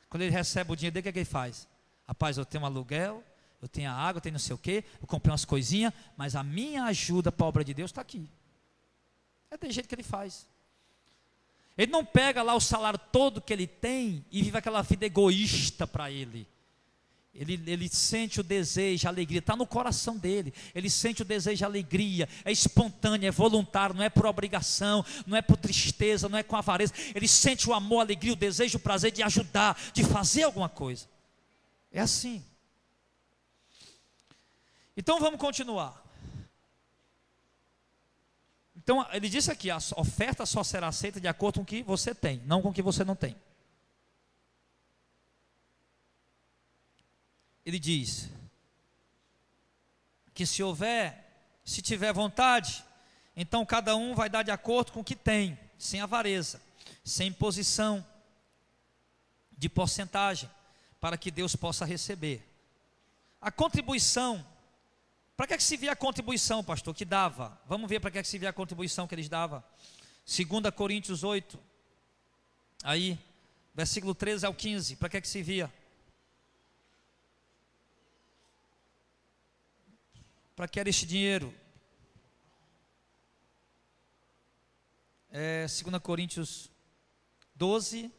Quando ele recebe o dinheiro dele, o que ele faz? Rapaz, eu tenho um aluguel, eu tenho a água, eu tenho não sei o quê, eu comprei umas coisinhas, mas a minha ajuda para a obra de Deus está aqui. É do jeito que ele faz. Ele não pega lá o salário todo que ele tem e vive aquela vida egoísta para ele. Ele sente o desejo, a alegria, está no coração dele. Ele sente o desejo, a alegria, é espontâneo, é voluntário, não é por obrigação, não é por tristeza, não é com avareza. Ele sente o amor, a alegria, o desejo, o prazer de ajudar, de fazer alguma coisa. É assim. Então vamos continuar. Então ele disse aqui, a oferta só será aceita de acordo com o que você tem, não com o que você não tem. Ele diz que se tiver vontade, então cada um vai dar de acordo com o que tem, sem avareza, sem imposição de porcentagem, para que Deus possa receber. A contribuição, para que se via a contribuição, pastor, que dava? Vamos ver para que se via a contribuição que eles davam. 2 Coríntios 8, aí, versículo 13 ao 15, para que se via? Para que era este dinheiro? 2 Coríntios 12,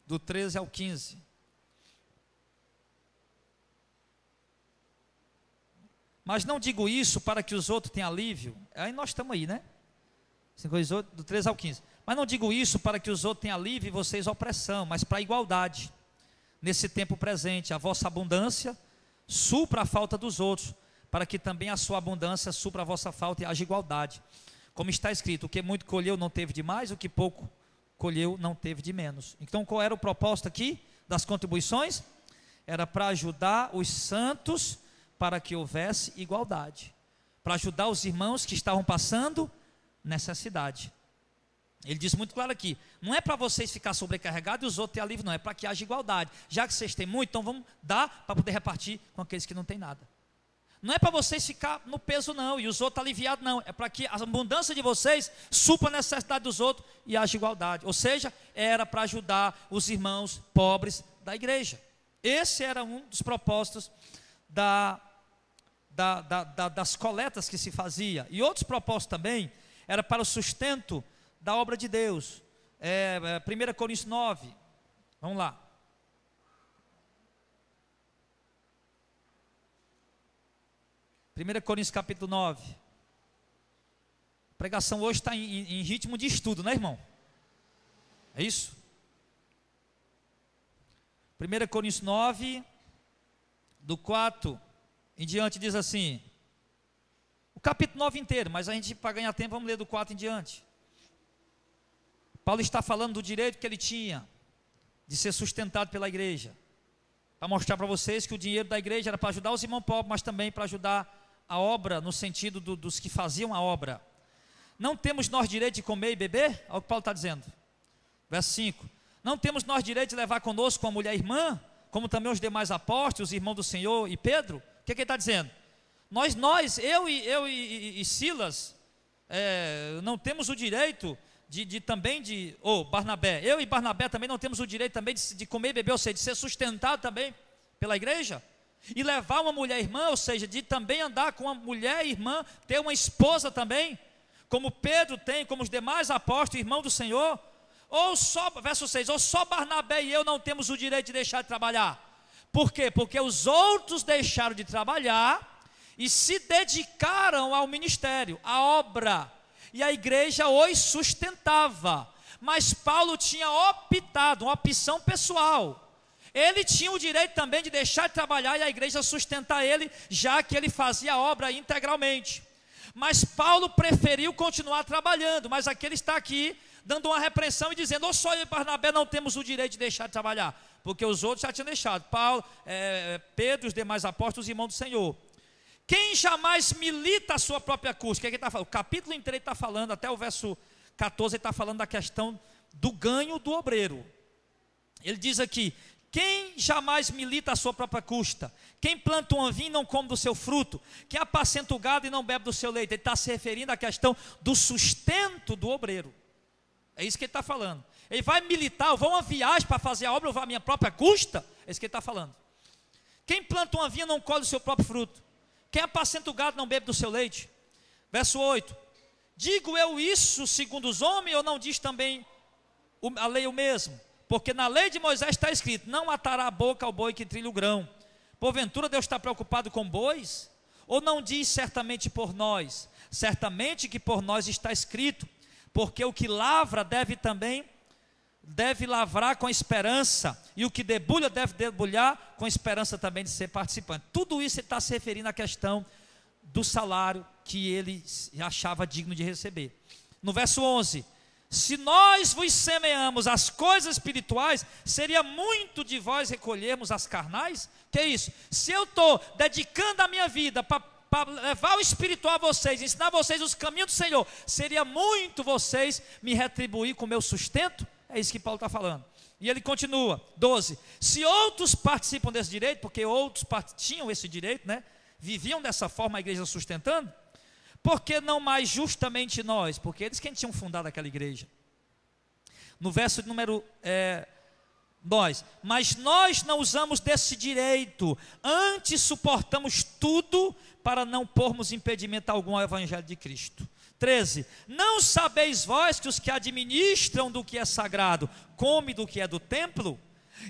do 13 ao 15. Mas não digo isso para que os outros tenham alívio. Aí nós estamos aí, né? 5 Coríntios 8, do 13 ao 15. Mas não digo isso para que os outros tenham alívio e vocês opressão, mas para a igualdade. Nesse tempo presente, a vossa abundância supra a falta dos outros, para que também a sua abundância supra a vossa falta e haja igualdade. Como está escrito, o que muito colheu não teve de mais, o que pouco colheu não teve de menos. Então qual era o propósito aqui das contribuições? Era para ajudar os santos, para que houvesse igualdade, para ajudar os irmãos que estavam passando necessidade. Ele diz muito claro aqui, não é para vocês ficar sobrecarregados e os outros ter alívio, não, é para que haja igualdade. Já que vocês têm muito, então vamos dar para poder repartir com aqueles que não têm nada. Não é para vocês ficar no peso não, e os outros aliviados não, é para que a abundância de vocês supra a necessidade dos outros e haja igualdade. Ou seja, era para ajudar os irmãos pobres da igreja. Esse era um dos propósitos das coletas que se fazia. E outros propósitos também, era para o sustento da obra de Deus. 1 Coríntios 9, vamos lá. 1 Coríntios capítulo 9. A pregação hoje está em ritmo de estudo, né, irmão? É isso? 1 Coríntios 9, do 4 em diante, diz assim, o capítulo 9 inteiro, mas a gente, para ganhar tempo, vamos ler do 4 em diante. Paulo está falando do direito que ele tinha de ser sustentado pela igreja, para mostrar para vocês que o dinheiro da igreja era para ajudar os irmãos pobres, mas também para ajudar a obra, no sentido dos que faziam a obra. Não temos nós direito de comer e beber? Olha o que Paulo está dizendo, verso 5, não temos nós direito de levar conosco a mulher irmã, como também os demais apóstolos, os irmãos do Senhor e Pedro? O que ele está dizendo? Eu e Silas, não temos o direito Barnabé, eu e Barnabé também não temos o direito também de comer e beber, ou seja, de ser sustentado também pela igreja, e levar uma mulher irmã, ou seja, de também andar com uma mulher irmã, ter uma esposa também, como Pedro tem, como os demais apóstolos, irmão do Senhor, verso 6, ou só Barnabé e eu não temos o direito de deixar de trabalhar. Por quê? Porque os outros deixaram de trabalhar e se dedicaram ao ministério, à obra, e a igreja os sustentava. Mas Paulo tinha optado, uma opção pessoal. Ele tinha o direito também de deixar de trabalhar e a igreja sustentar ele, já que ele fazia a obra integralmente. Mas Paulo preferiu continuar trabalhando, mas aqui ele está aqui dando uma repreensão e dizendo, ou só eu e Barnabé não temos o direito de deixar de trabalhar, porque os outros já tinham deixado, Paulo, Pedro, os demais apóstolos, os irmãos do Senhor. Quem jamais milita a sua própria custa? O que é que ele está falando? O capítulo inteiro está falando, até o verso 14, ele está falando da questão do ganho do obreiro. Ele diz aqui, quem jamais milita a sua própria custa? Quem planta uma vinha e não come do seu fruto? Quem apacenta o gado e não bebe do seu leite? Ele está se referindo à questão do sustento do obreiro. É isso que ele está falando. Ele vai militar, eu vou a uma viagem para fazer a obra, eu vou à minha própria custa? É isso que ele está falando. Quem planta uma vinha não colhe o seu próprio fruto. Quem apacenta o gado não bebe do seu leite. Verso 8. Digo eu isso segundo os homens, ou não diz também a lei o mesmo? Porque na lei de Moisés está escrito, não atará a boca ao boi que trilha o grão. Porventura Deus está preocupado com bois? Ou não diz certamente por nós? Certamente que por nós está escrito, porque o que lavra deve também deve lavrar com a esperança, e o que debulha deve debulhar com a esperança também de ser participante. Tudo isso ele está se referindo à questão do salário que ele achava digno de receber. No verso 11, se nós vos semeamos as coisas espirituais, seria muito de vós recolhermos as carnais? Que é isso? Se eu estou dedicando a minha vida para levar o espiritual a vocês, ensinar vocês os caminhos do Senhor, seria muito vocês me retribuir com o meu sustento? É isso que Paulo está falando. E ele continua, 12, se outros participam desse direito, porque outros tinham esse direito, né? Viviam dessa forma a igreja sustentando, por que não mais justamente nós? Porque eles quem tinham fundado aquela igreja. No verso número mas nós não usamos desse direito, antes suportamos tudo para não pormos impedimento algum ao evangelho de Cristo. 13, não sabeis vós que os que administram do que é sagrado, comem do que é do templo?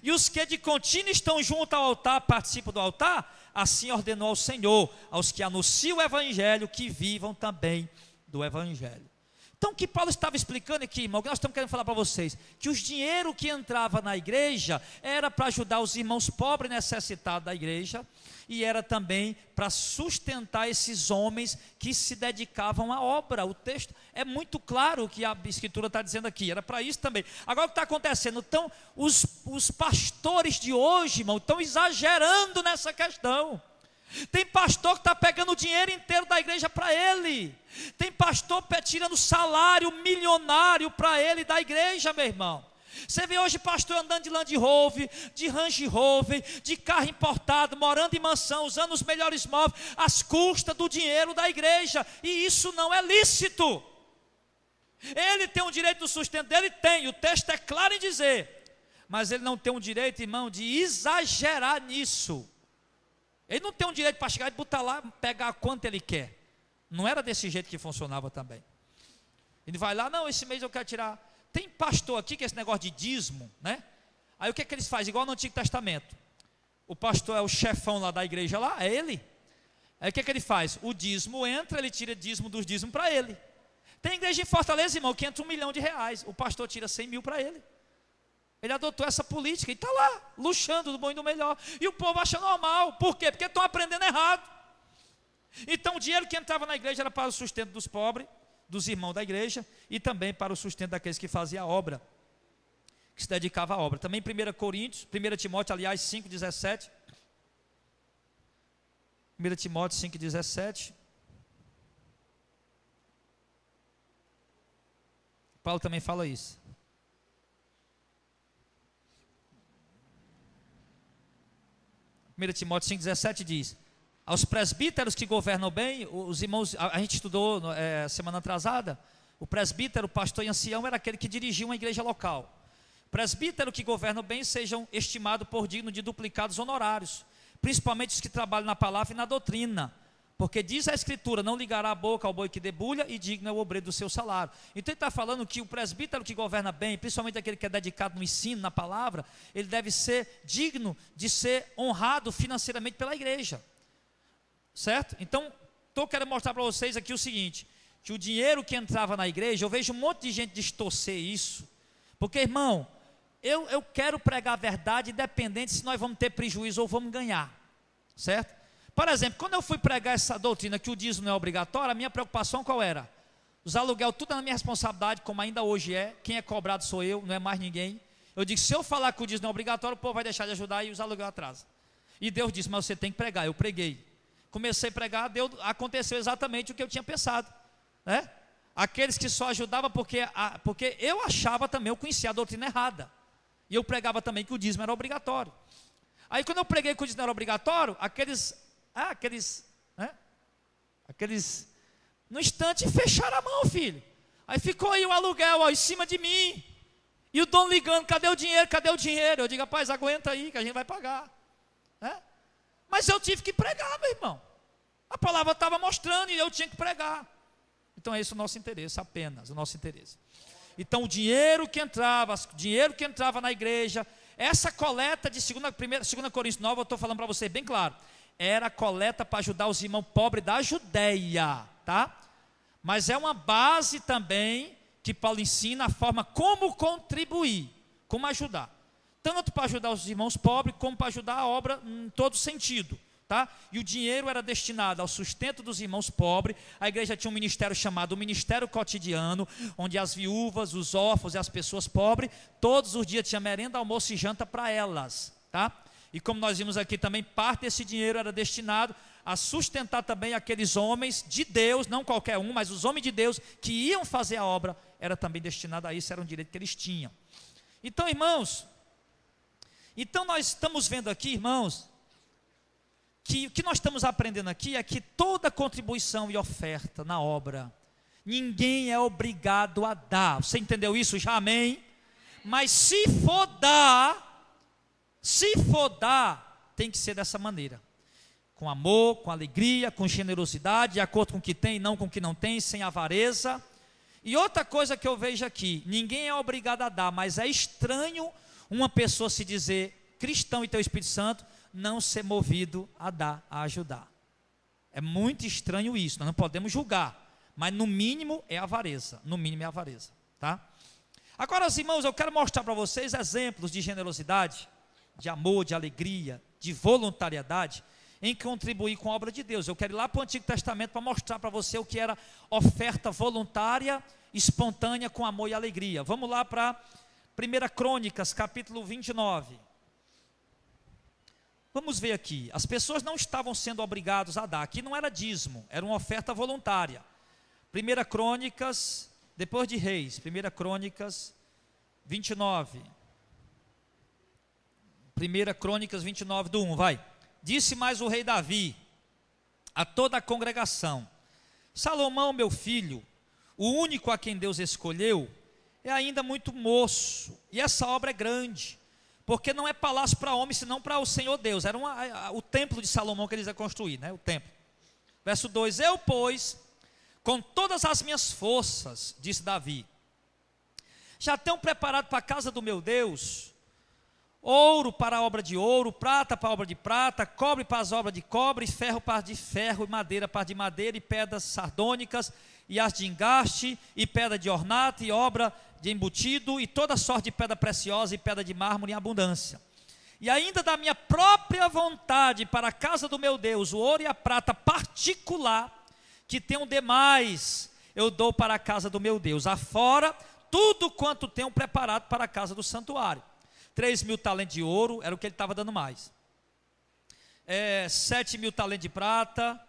E os que de contínuo estão junto ao altar, participam do altar? Assim ordenou ao Senhor, aos que anunciam o evangelho, que vivam também do evangelho. Então o que Paulo estava explicando aqui, irmão, o que nós estamos querendo falar para vocês, que os dinheiro que entrava na igreja, era para ajudar os irmãos pobres e necessitados da igreja, e era também para sustentar esses homens que se dedicavam à obra. O texto é muito claro o que a escritura está dizendo aqui, era para isso também. Agora o que está acontecendo? Então os pastores de hoje, irmão, estão exagerando nessa questão. Tem pastor que está pegando o dinheiro inteiro da igreja para ele, tem pastor tirando salário milionário para ele da igreja, meu irmão. Você vê hoje pastor andando de Land Rover, de Range Rover, de carro importado, morando em mansão, usando os melhores móveis, às custas do dinheiro da igreja, e isso não é lícito. Ele tem um direito do sustento dele? Tem, o texto é claro em dizer, mas ele não tem um direito, irmão, de exagerar nisso. Ele não tem um direito para chegar e botar lá, pegar quanto ele quer. Não era desse jeito que funcionava também. Ele vai lá, não, esse mês eu quero tirar. Tem pastor aqui que é esse negócio de dízimo, né? Aí o que é que eles fazem? Igual no Antigo Testamento. O pastor é o chefão lá da igreja lá, é ele. Aí o que é que ele faz? O dízimo entra, ele tira dízimo dos dízimos para ele. Tem igreja em Fortaleza, irmão, que entra R$1 milhão. O pastor tira 100 mil para ele. Ele adotou essa política e está lá, luxando do bom e do melhor. E o povo acha normal. Por quê? Porque estão aprendendo errado. Então o dinheiro que entrava na igreja era para o sustento dos pobres, dos irmãos da igreja, e também para o sustento daqueles que faziam a obra, que se dedicava à obra. Também 1 Timóteo, aliás, 5,17. 1 Timóteo 5,17. Paulo também fala isso. 1 Timóteo 5,17 diz: aos presbíteros que governam bem, os irmãos, a gente estudou semana atrasada, o presbítero, o pastor e ancião era aquele que dirigia uma igreja local. Presbítero que governam bem sejam estimados por digno de duplicados honorários, principalmente os que trabalham na palavra e na doutrina, porque diz a escritura, não ligará a boca ao boi que debulha, e digno é o obreiro do seu salário. Então ele está falando que o presbítero que governa bem, principalmente aquele que é dedicado no ensino, na palavra, ele deve ser digno de ser honrado financeiramente pela igreja, certo? Então estou querendo mostrar para vocês aqui o seguinte, que o dinheiro que entrava na igreja, eu vejo um monte de gente distorcer isso, porque irmão, eu quero pregar a verdade independente se nós vamos ter prejuízo ou vamos ganhar, certo? Por exemplo, quando eu fui pregar essa doutrina que o dízimo não é obrigatório, a minha preocupação qual era? Os aluguel tudo é na minha responsabilidade, como ainda hoje é, quem é cobrado sou eu, não é mais ninguém. Eu digo, se eu falar que o dízimo não é obrigatório, o povo vai deixar de ajudar e os aluguel atrasam. E Deus disse, mas você tem que pregar. Eu preguei. Comecei a pregar, aconteceu exatamente o que eu tinha pensado, né? Aqueles que só ajudavam porque eu achava também, eu conhecia a doutrina errada. E eu pregava também que o dízimo era obrigatório. Aí quando eu preguei que o dízimo era obrigatório, aqueles, no instante fecharam a mão, filho. Aí ficou aí o aluguel em cima de mim. E o dono ligando, cadê o dinheiro, cadê o dinheiro? Eu digo, rapaz, aguenta aí que a gente vai pagar, né? Mas eu tive que pregar, meu irmão. A palavra estava mostrando e eu tinha que pregar. Então é esse o nosso interesse, apenas o nosso interesse. Então o dinheiro que entrava na igreja, essa coleta de 2 Coríntios 9, eu estou falando para você bem claro, era coleta para ajudar os irmãos pobres da Judeia, tá? Mas é uma base também que Paulo ensina a forma como contribuir. como ajudar. Tanto para ajudar os irmãos pobres, como para ajudar a obra em todo sentido. Tá? E o dinheiro era destinado ao sustento dos irmãos pobres. A igreja tinha um ministério chamado o Ministério Cotidiano, onde as viúvas, os órfãos e as pessoas pobres, todos os dias tinha merenda, almoço e janta para elas. Tá? E como nós vimos aqui também, parte desse dinheiro era destinado a sustentar também aqueles homens de Deus, não qualquer um, mas os homens de Deus que iam fazer a obra, era também destinado a isso, era um direito que eles tinham. Então, irmãos, nós estamos vendo aqui, irmãos, que o que nós estamos aprendendo aqui é que toda contribuição e oferta na obra, ninguém é obrigado a dar. Você entendeu isso já? Amém? Mas se for dar, tem que ser dessa maneira. Com amor, com alegria, com generosidade, de acordo com o que tem e não com o que não tem, sem avareza. E outra coisa que eu vejo aqui, ninguém é obrigado a dar, mas é estranho uma pessoa se dizer cristão e ter o Espírito Santo, não ser movido a dar, a ajudar. É muito estranho isso, nós não podemos julgar, mas no mínimo é avareza, tá? Agora, irmãos, eu quero mostrar para vocês exemplos de generosidade, de amor, de alegria, de voluntariedade, em contribuir com a obra de Deus. Eu quero ir lá para o Antigo Testamento para mostrar para você o que era oferta voluntária, espontânea, com amor e alegria. Vamos lá para 1 Crônicas, capítulo 29. Vamos ver aqui, as pessoas não estavam sendo obrigadas a dar, aqui não era dízimo, era uma oferta voluntária. 1 Crônicas, depois de Reis, 1 Crônicas 29. 1 Crônicas 29 do 1, vai. Disse mais o rei Davi a toda a congregação: Salomão, meu filho, o único a quem Deus escolheu, é ainda muito moço, e essa obra é grande, porque não é palácio para homem, senão para o Senhor Deus. Era o templo de Salomão que eles iam construir, né? O templo. Verso 2: eu, pois, com todas as minhas forças, disse Davi, já tenho preparado para a casa do meu Deus ouro para a obra de ouro, prata para a obra de prata, cobre para as obras de cobre, ferro para de ferro, e madeira para de madeira, e pedras sardônicas, e as de engaste, e pedra de ornato, e obra de embutido, e toda sorte de pedra preciosa, e pedra de mármore em abundância. E ainda da minha própria vontade para a casa do meu Deus, o ouro e a prata particular, que tenho demais, eu dou para a casa do meu Deus, afora tudo quanto tenho preparado para a casa do santuário. 3.000 talentos de ouro, era o que ele estava dando mais. 7.000 talentos de prata,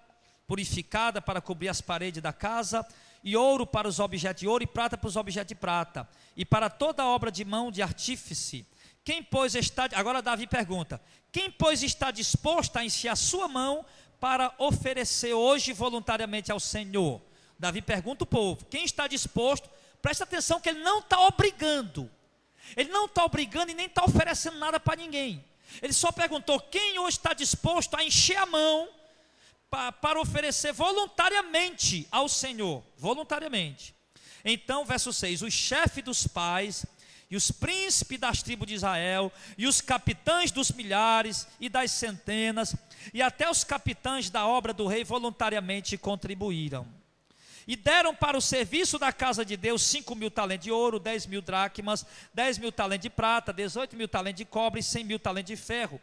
purificada para cobrir as paredes da casa, e ouro para os objetos de ouro, e prata para os objetos de prata, e para toda obra de mão de artífice. Quem, pois, está... Agora Davi pergunta: quem, pois, está disposto a encher a sua mão para oferecer hoje voluntariamente ao Senhor? Davi pergunta o povo: quem está disposto? Presta atenção que ele não está obrigando. Ele não está obrigando e nem está oferecendo nada para ninguém. Ele só perguntou: quem hoje está disposto a encher a mão para oferecer voluntariamente ao Senhor? Voluntariamente. Então, verso 6: os chefes dos pais, e os príncipes das tribos de Israel, e os capitães dos milhares e das centenas, e até os capitães da obra do rei voluntariamente contribuíram. E deram para o serviço da casa de Deus 5.000 talentos de ouro, 10.000 dracmas, 10.000 talentos de prata, 18.000 talentos de cobre e 100.000 talentos de ferro.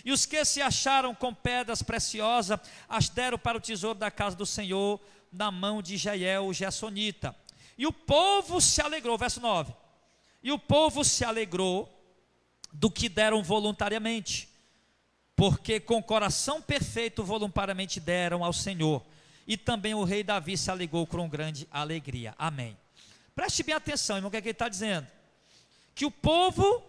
E os que se acharam com pedras preciosas, as deram para o tesouro da casa do Senhor, na mão de Jeiel, o Gersonita. E o povo se alegrou, verso 9. E o povo se alegrou do que deram voluntariamente, porque com coração perfeito voluntariamente deram ao Senhor. E também o rei Davi se alegrou com grande alegria. Amém. Preste bem atenção, irmão, o que é que ele está dizendo? Que o povo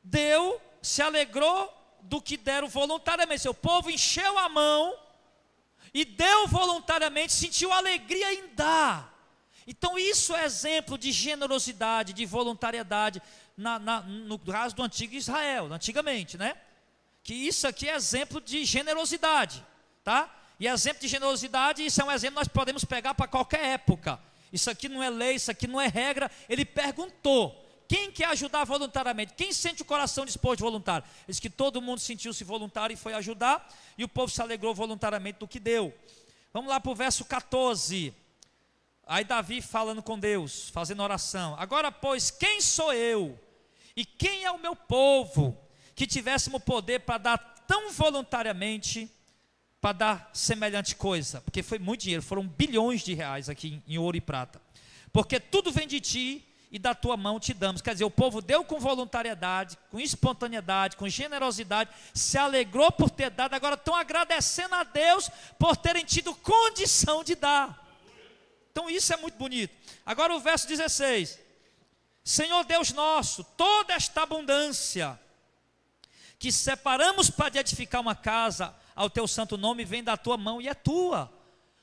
deu, se alegrou do que deram voluntariamente. O povo encheu a mão e deu voluntariamente, sentiu alegria em dar. Então isso é exemplo de generosidade, de voluntariedade, no caso do antigo Israel, antigamente, né? Que isso aqui é exemplo de generosidade, tá? E exemplo de generosidade, isso é um exemplo que nós podemos pegar para qualquer época. Isso aqui não é lei, isso aqui não é regra. Ele perguntou: quem quer ajudar voluntariamente? Quem sente o coração disposto de voluntário? Ele disse que todo mundo sentiu-se voluntário e foi ajudar, e o povo se alegrou voluntariamente do que deu. Vamos lá para o verso 14. Aí Davi falando com Deus, fazendo oração: agora, pois, quem sou eu, E quem é o meu povo que tivéssemos poder para dar tão voluntariamente, para dar semelhante coisa? Porque foi muito dinheiro, foram bilhões de reais aqui em ouro e prata. Porque tudo vem de ti e da tua mão te damos. Quer dizer, o povo deu com voluntariedade, com espontaneidade, com generosidade, se alegrou por ter dado, agora estão agradecendo a Deus por terem tido condição de dar. Então isso é muito bonito. Agora o verso 16: Senhor Deus nosso, toda esta abundância que separamos para edificar uma casa ao teu santo nome vem da tua mão e é tua.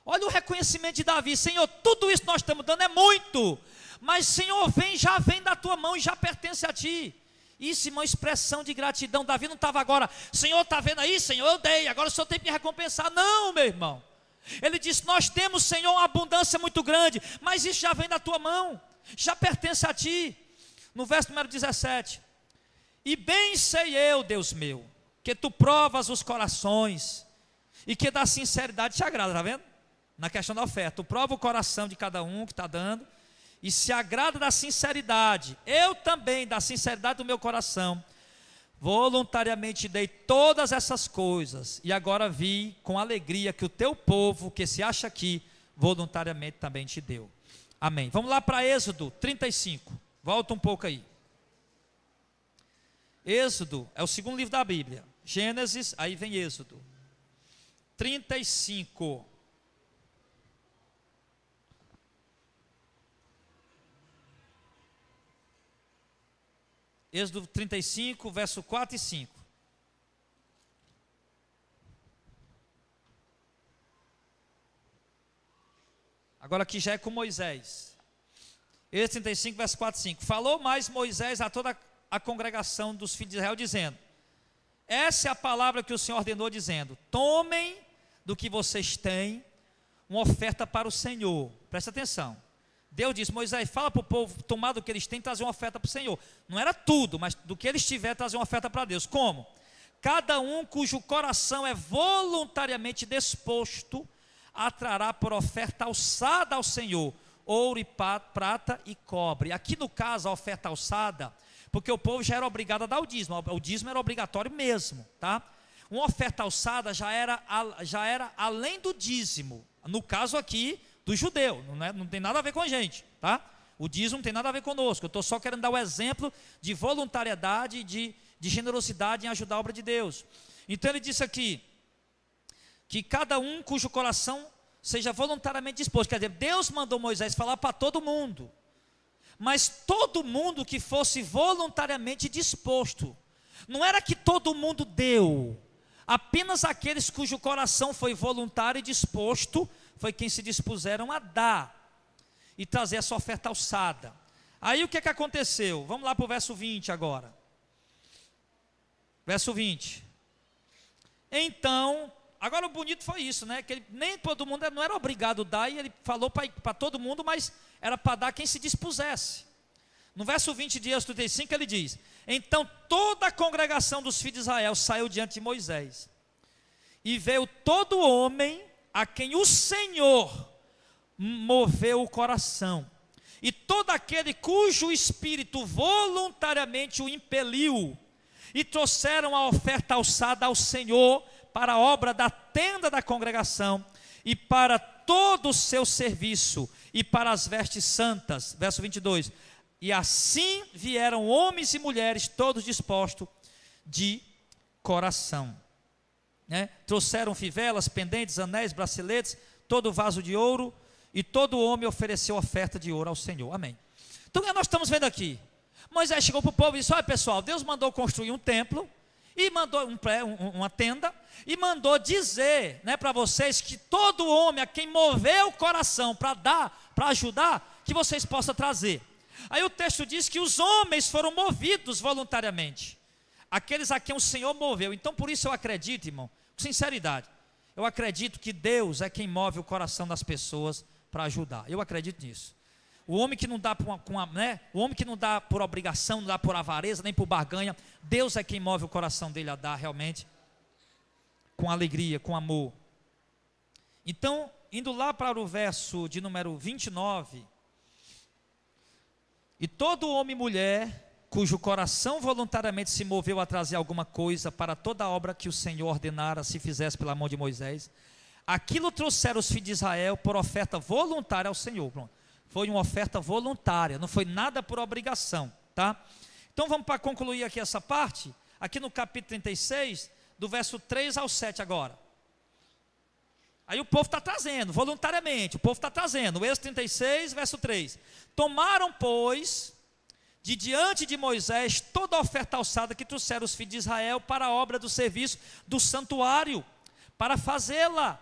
Olha o reconhecimento de Davi: Senhor, tudo isso que nós estamos dando é muito, mas Senhor, já vem da tua mão e já pertence a ti. Isso é uma expressão de gratidão. Davi não estava agora: Senhor, está vendo aí, Senhor, eu dei, agora o Senhor tem que me recompensar. Não, meu irmão. Ele disse: nós temos, Senhor, uma abundância muito grande, mas isso já vem da tua mão, já pertence a ti. No verso número 17: e bem sei eu, Deus meu, que tu provas os corações e que da sinceridade te agrada. Está vendo? Na questão da oferta, tu prova o coração de cada um que está dando e se agrada da sinceridade. Eu também, da sinceridade do meu coração, voluntariamente dei todas essas coisas, e agora vi com alegria que o teu povo, que se acha aqui, voluntariamente também te deu. Amém. Vamos lá para Êxodo 35. Volta um pouco aí. Êxodo é o segundo livro da Bíblia. Gênesis, aí vem Êxodo 35. Êxodo 35, verso 4 e 5. Agora aqui já é com Moisés. Êxodo 35, verso 4 e 5. Falou mais Moisés a toda a congregação dos filhos de Israel, dizendo: essa é a palavra que o Senhor ordenou, dizendo: tomem do que vocês têm uma oferta para o Senhor. Presta atenção. Deus disse: Moisés, fala para o povo tomar do que eles têm e trazer uma oferta para o Senhor. Não era tudo, mas do que eles tiverem, trazer uma oferta para Deus. Como? Cada um cujo coração é voluntariamente disposto trará por oferta alçada ao Senhor ouro e prata e cobre. Aqui no caso a oferta alçada, porque o povo já era obrigado a dar o dízimo era obrigatório mesmo, tá? Uma oferta alçada já era além do dízimo, no caso aqui do judeu, não tem nada a ver com a gente, tá? O dízimo não tem nada a ver conosco. Eu estou só querendo dar o exemplo de voluntariedade, de generosidade em ajudar a obra de Deus. Então ele disse aqui, que cada um cujo coração seja voluntariamente disposto. Quer dizer, Deus mandou Moisés falar para todo mundo, mas todo mundo que fosse voluntariamente disposto. Não era que todo mundo deu, apenas aqueles cujo coração foi voluntário e disposto foi quem se dispuseram a dar e trazer essa oferta alçada. Aí o que aconteceu? Vamos lá para o verso 20 agora. Verso 20. Então, agora o bonito foi isso, né? Que nem todo mundo não era obrigado a dar, e ele falou para todo mundo, mas era para dar quem se dispusesse. No verso 20 de Êxodo 35 ele diz: então toda a congregação dos filhos de Israel saiu diante de Moisés, e veio todo homem a quem o Senhor moveu o coração, e todo aquele cujo espírito voluntariamente o impeliu, e trouxeram a oferta alçada ao Senhor para a obra da tenda da congregação, e para todo o seu serviço, e para as vestes santas. Verso 22. E assim vieram homens e mulheres, todos dispostos de coração. Trouxeram fivelas, pendentes, anéis, braceletes, todo vaso de ouro, e todo homem ofereceu oferta de ouro ao Senhor. Amém. Então o que nós estamos vendo aqui? Moisés chegou para o povo e disse: olha pessoal, Deus mandou construir um templo, e mandou uma tenda, e mandou dizer, para vocês, que todo homem a quem moveu o coração para dar, para ajudar, que vocês possam trazer. Aí o texto diz que os homens foram movidos voluntariamente, aqueles a quem o Senhor moveu. Então por isso eu acredito, irmão, com sinceridade, eu acredito que Deus é quem move o coração das pessoas para ajudar. Eu acredito nisso. O homem que não dá o homem que não dá por obrigação, não dá por avareza, nem por barganha, Deus é quem move o coração dele a dar realmente com alegria, com amor. Então, indo lá para o verso de número 29, e todo homem e mulher cujo coração voluntariamente se moveu a trazer alguma coisa para toda a obra que o Senhor ordenara se fizesse pela mão de Moisés. Aquilo trouxeram os filhos de Israel por oferta voluntária ao Senhor. Pronto. Foi uma oferta voluntária, não foi nada por obrigação, tá? Então vamos para concluir aqui essa parte, aqui no capítulo 36, do verso 3 ao 7 agora. Aí o povo está trazendo, voluntariamente, o povo está trazendo, o Êxodo 36, verso 3. Tomaram, pois, de diante de Moisés, toda a oferta alçada que trouxeram os filhos de Israel para a obra do serviço do santuário, para fazê-la.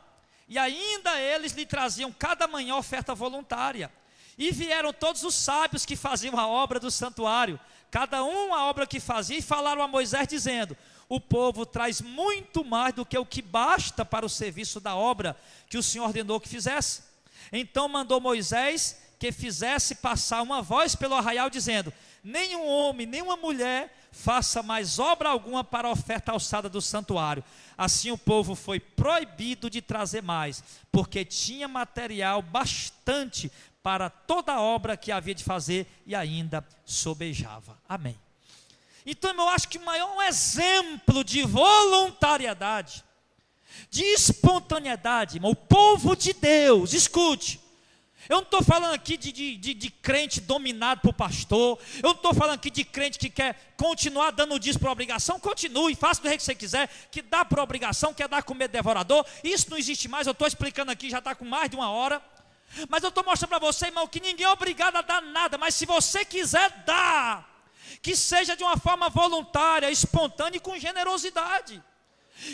E ainda eles lhe traziam cada manhã oferta voluntária. E vieram todos os sábios que faziam a obra do santuário, cada um a obra que fazia, e falaram a Moisés dizendo: o povo traz muito mais do que o que basta para o serviço da obra que o Senhor ordenou que fizesse. Então mandou Moisés que fizesse passar uma voz pelo arraial dizendo: nenhum homem, nenhuma mulher faça mais obra alguma para a oferta alçada do santuário. Assim o povo foi proibido de trazer mais, porque tinha material bastante para toda a obra que havia de fazer, e ainda sobejava. Amém. Então eu acho que o maior exemplo de voluntariedade, de espontaneidade, irmão, o povo de Deus, escute, eu não estou falando aqui de crente dominado por pastor, eu não estou falando aqui de crente que quer continuar dando dízimo por obrigação. Continue, faça do jeito que você quiser, que dá por obrigação, quer dar com medo devorador, isso não existe mais. Eu estou explicando aqui, já está com mais de 1 hora, mas eu estou mostrando para você, irmão, que ninguém é obrigado a dar nada, mas se você quiser dar, que seja de uma forma voluntária, espontânea e com generosidade.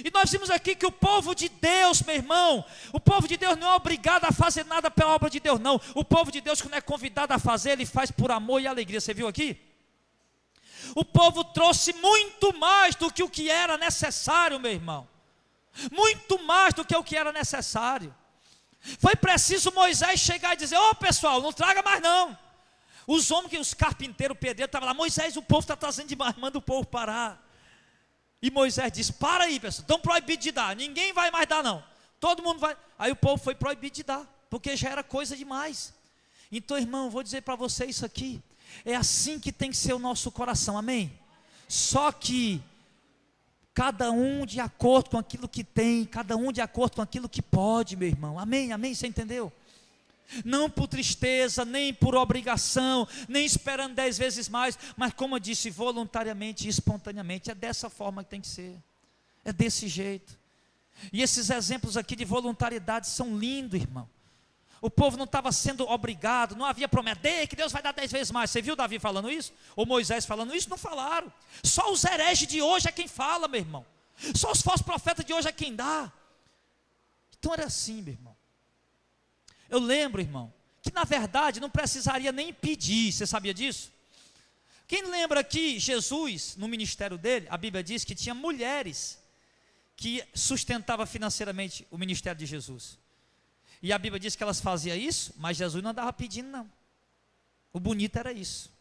E nós vimos aqui que o povo de Deus, meu irmão, o povo de Deus não é obrigado a fazer nada pela obra de Deus, não. O povo de Deus, quando é convidado a fazer, ele faz por amor e alegria. Você viu aqui? O povo trouxe muito mais do que o que era necessário, meu irmão. Muito mais do que o que era necessário. Foi preciso Moisés chegar e dizer: ô pessoal, não traga mais não. Os homens, os carpinteiros, pedreiros, estavam lá: Moisés, o povo está trazendo demais, manda o povo parar. E Moisés disse: para aí, pessoal, estão proibidos de dar, ninguém vai mais dar não, todo mundo vai. Aí o povo foi proibido de dar, porque já era coisa demais. Então, irmão, vou dizer para você isso aqui, é assim que tem que ser o nosso coração, amém? Só que cada um de acordo com aquilo que tem, cada um de acordo com aquilo que pode, meu irmão, amém, amém, você entendeu? Não por tristeza, nem por obrigação, nem esperando 10 vezes mais, mas como eu disse, voluntariamente e espontaneamente. É dessa forma que tem que ser, é desse jeito. E esses exemplos aqui de voluntariedade são lindos, irmão. O povo não estava sendo obrigado, não havia promessa que Deus vai dar 10 vezes mais. Você viu Davi falando isso? Ou Moisés falando isso? Não falaram. Só os hereges de hoje é quem fala, meu irmão. Só os falsos profetas de hoje é quem dá. Então era assim, meu irmão. Eu lembro, irmão, que na verdade não precisaria nem pedir. Você sabia disso? Quem lembra que Jesus, no ministério dele, a Bíblia diz que tinha mulheres que sustentavam financeiramente o ministério de Jesus. E a Bíblia diz que elas faziam isso, mas Jesus não andava pedindo não. O bonito era isso.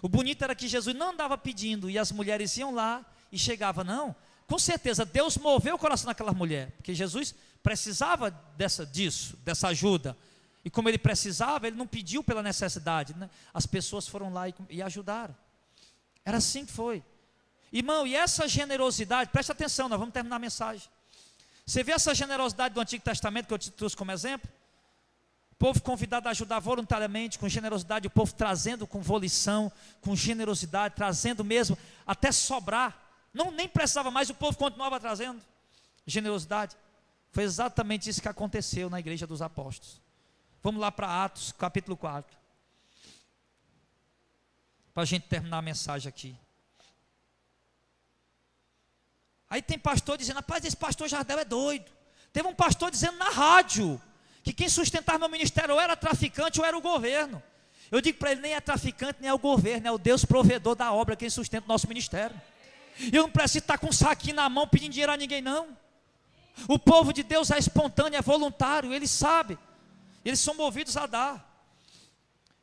O bonito era que Jesus não andava pedindo, e as mulheres iam lá e chegavam, não. Com certeza Deus moveu o coração daquela mulher, porque Jesus precisava dessa ajuda. E como ele precisava, ele não pediu pela necessidade, né? As pessoas foram lá e ajudaram. Era assim que foi. Irmão, e essa generosidade, preste atenção, nós vamos terminar a mensagem. Você vê essa generosidade do Antigo Testamento que eu te trouxe como exemplo? O povo convidado a ajudar voluntariamente, com generosidade, o povo trazendo com volição, com generosidade, trazendo mesmo, até sobrar. Não, nem precisava mais, o povo continuava trazendo generosidade. Foi exatamente isso que aconteceu na igreja dos apóstolos. Vamos lá para Atos, capítulo 4. Para a gente terminar a mensagem aqui. Aí tem pastor dizendo: rapaz, esse pastor Jardel é doido. Teve um pastor dizendo na rádio que quem sustentava meu ministério ou era traficante ou era o governo. Eu digo para ele: nem é traficante, nem é o governo, é o Deus provedor da obra quem sustenta o nosso ministério. E eu não preciso estar com um saquinho na mão pedindo dinheiro a ninguém, não. O povo de Deus é espontâneo, é voluntário, eles sabem, eles são movidos a dar.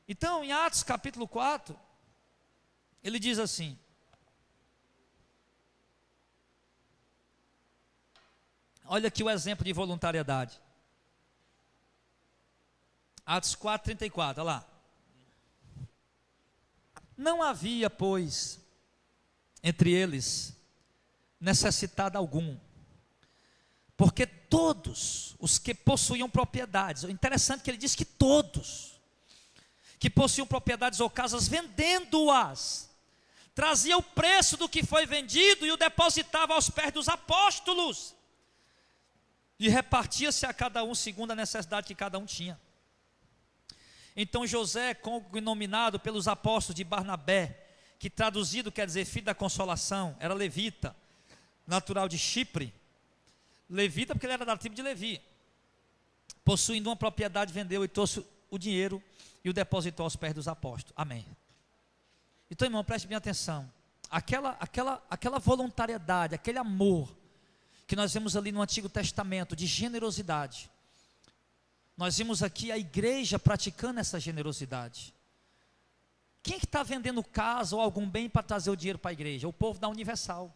Então, em Atos capítulo 4, ele diz assim: olha aqui o exemplo de voluntariedade. Atos 4:34, olha lá. Não havia, pois, entre eles necessitado algum, porque todos os que possuíam propriedades, o interessante é que ele diz que todos que possuíam propriedades ou casas, vendendo-as, trazia o preço do que foi vendido e o depositava aos pés dos apóstolos, e repartia-se a cada um segundo a necessidade que cada um tinha. Então José, cognominado pelos apóstolos de Barnabé, que traduzido quer dizer filho da consolação, era levita, natural de Chipre, levita porque ele era da tribo de Levi, possuindo uma propriedade, vendeu e trouxe o dinheiro e o depositou aos pés dos apóstolos. Amém. Então, irmão, preste bem atenção, aquela voluntariedade, aquele amor que nós vemos ali no Antigo Testamento, de generosidade, nós vimos aqui a igreja praticando essa generosidade. Quem é que está vendendo casa ou algum bem para trazer o dinheiro para a igreja? O povo da Universal.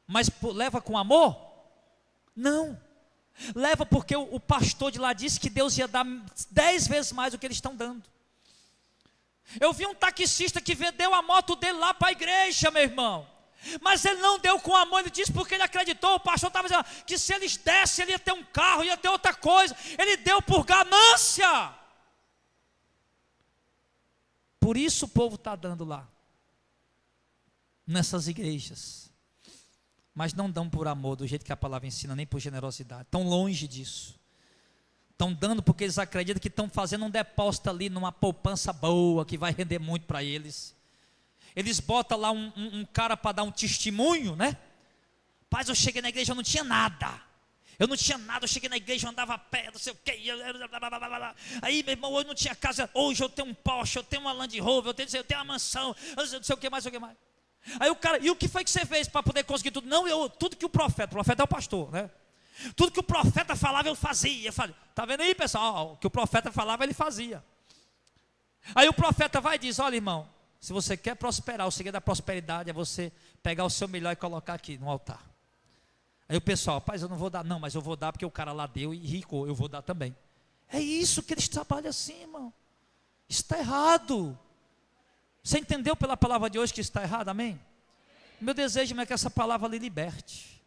Mas leva com amor? Não. Leva porque o pastor de lá disse que Deus ia dar 10 vezes mais do que eles estão dando. Eu vi um taxista que vendeu a moto dele lá para a igreja, meu irmão. Mas ele não deu com amor, ele disse porque ele acreditou. O pastor estava dizendo que se eles dessem, ele ia ter um carro, ia ter outra coisa. Ele deu por ganância. Por isso o povo está dando lá, nessas igrejas. Mas não dão por amor, do jeito que a palavra ensina, nem por generosidade. Estão longe disso. Estão dando porque eles acreditam que estão fazendo um depósito ali numa poupança boa, que vai render muito para eles. Eles botam lá um cara para dar um testemunho, né? Paz, eu cheguei na igreja, eu não tinha nada. Eu cheguei na igreja, eu andava a pé, não sei o que. Aí, meu irmão, eu não tinha casa. Hoje eu tenho um Porsche, eu tenho uma Land Rover, eu tenho uma mansão, eu não sei o que mais, Aí o cara, e o que foi que você fez para poder conseguir tudo? Não, tudo que o profeta é o pastor, né? Tudo que o profeta falava, eu fazia. Está vendo aí, pessoal? O que o profeta falava, ele fazia. Aí o profeta vai e diz: olha, irmão, se você quer prosperar, o segredo da prosperidade é você pegar o seu melhor e colocar aqui no altar. Aí o pessoal: rapaz, eu não vou dar. Não, mas eu vou dar porque o cara lá deu e rico, eu vou dar também. É isso que eles trabalham assim, irmão. Está errado. Você entendeu pela palavra de hoje que está errado, amém? Meu desejo é que essa palavra lhe liberte,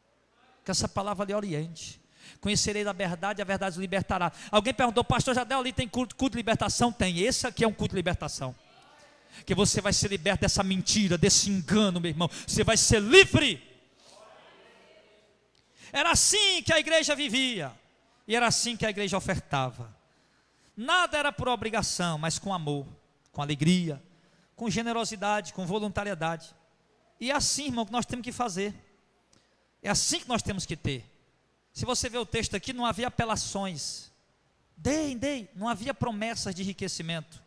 que essa palavra lhe oriente. Conhecerei da verdade, a verdade o libertará. Alguém perguntou: pastor Jadel, ali tem culto de libertação? Tem, esse aqui é um culto de libertação. Que você vai ser liberto dessa mentira, desse engano, meu irmão. Você vai ser livre. Era assim que a igreja vivia, e era assim que a igreja ofertava. Nada era por obrigação, mas com amor, com alegria, com generosidade, com voluntariedade. E é assim, irmão, que nós temos que fazer. É assim que nós temos que ter. Se você ver o texto aqui, não havia apelações. Não havia promessas de enriquecimento.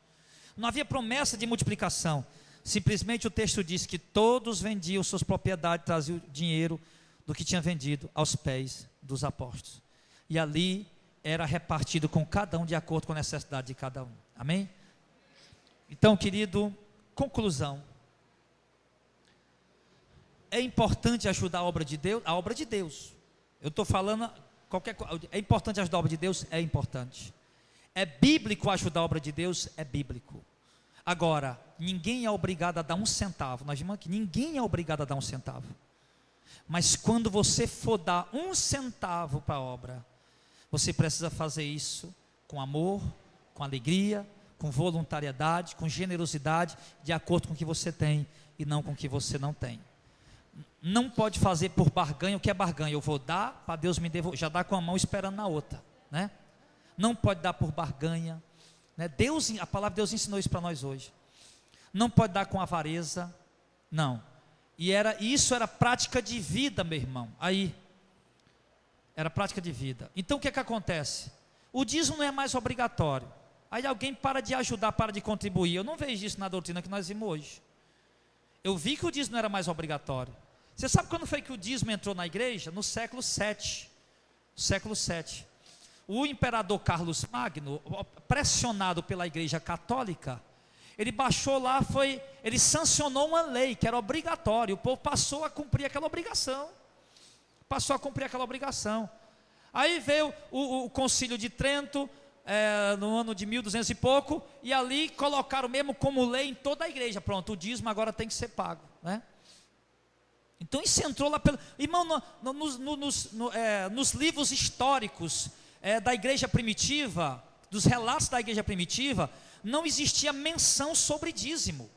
Não havia promessa de multiplicação. Simplesmente o texto diz que todos vendiam suas propriedades, traziam dinheiro do que tinha vendido aos pés dos apóstolos. E ali era repartido com cada um de acordo com a necessidade de cada um. Amém? Então, querido, conclusão. É importante ajudar a obra de Deus? A obra de Deus. Eu estou falando qualquer coisa. É importante ajudar a obra de Deus? É importante. É bíblico ajudar a obra de Deus? É bíblico. Agora, ninguém é obrigado a dar um centavo. Nós vimos aqui, ninguém é obrigado a dar um centavo. Mas quando você for dar um centavo para a obra, você precisa fazer isso com amor, com alegria, com voluntariedade, com generosidade, de acordo com o que você tem e não com o que você não tem. Não pode fazer por barganha. O que é barganha? Eu vou dar para Deus me devolver, já dá com a mão esperando na outra, né? Não pode dar por barganha, né? A palavra de Deus ensinou isso para nós hoje. Não pode dar com avareza, não. E isso era prática de vida, meu irmão. Aí era prática de vida. Então o que é que acontece? O dízimo não é mais obrigatório. Aí alguém para de ajudar, para de contribuir. Eu não vejo isso na doutrina que nós vimos hoje. Eu vi que o dízimo não era mais obrigatório. Você sabe quando foi que o dízimo entrou na igreja? No século VII. Século VII. O imperador Carlos Magno, pressionado pela igreja católica, ele baixou lá, ele sancionou uma lei que era obrigatória. O povo passou a cumprir aquela obrigação. Aí veio o Concílio de Trento, no ano de 1200 e pouco, e ali colocaram mesmo como lei em toda a igreja. Pronto, o dízimo agora tem que ser pago, né? Então isso entrou lá pelo... Irmão, nos livros históricos da igreja primitiva, dos relatos da igreja primitiva, não existia menção sobre dízimo.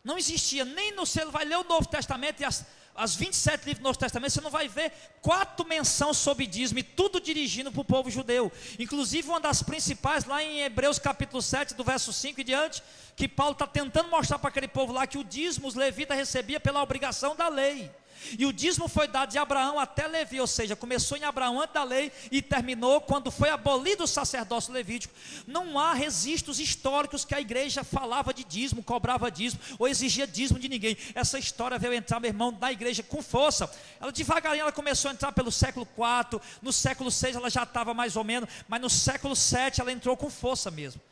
Não existia, nem no... Você vai ler o Novo Testamento e as 27 livros do Novo Testamento, você não vai ver 4 menções sobre dízimo, e tudo dirigindo para o povo judeu. Inclusive uma das principais, lá em Hebreus capítulo 7, do verso 5 e diante, que Paulo está tentando mostrar para aquele povo lá, que o dízimo os levitas recebia pela obrigação da lei. E o dízimo foi dado de Abraão até Levi, ou seja, começou em Abraão antes da lei e terminou quando foi abolido o sacerdócio levítico. Não há registros históricos que a igreja falava de dízimo, cobrava dízimo ou exigia dízimo de ninguém. Essa história veio entrar, meu irmão, na igreja com força. Ela devagarinho ela começou a entrar pelo século IV, no século VI ela já estava mais ou menos, mas no século VII ela entrou com força mesmo.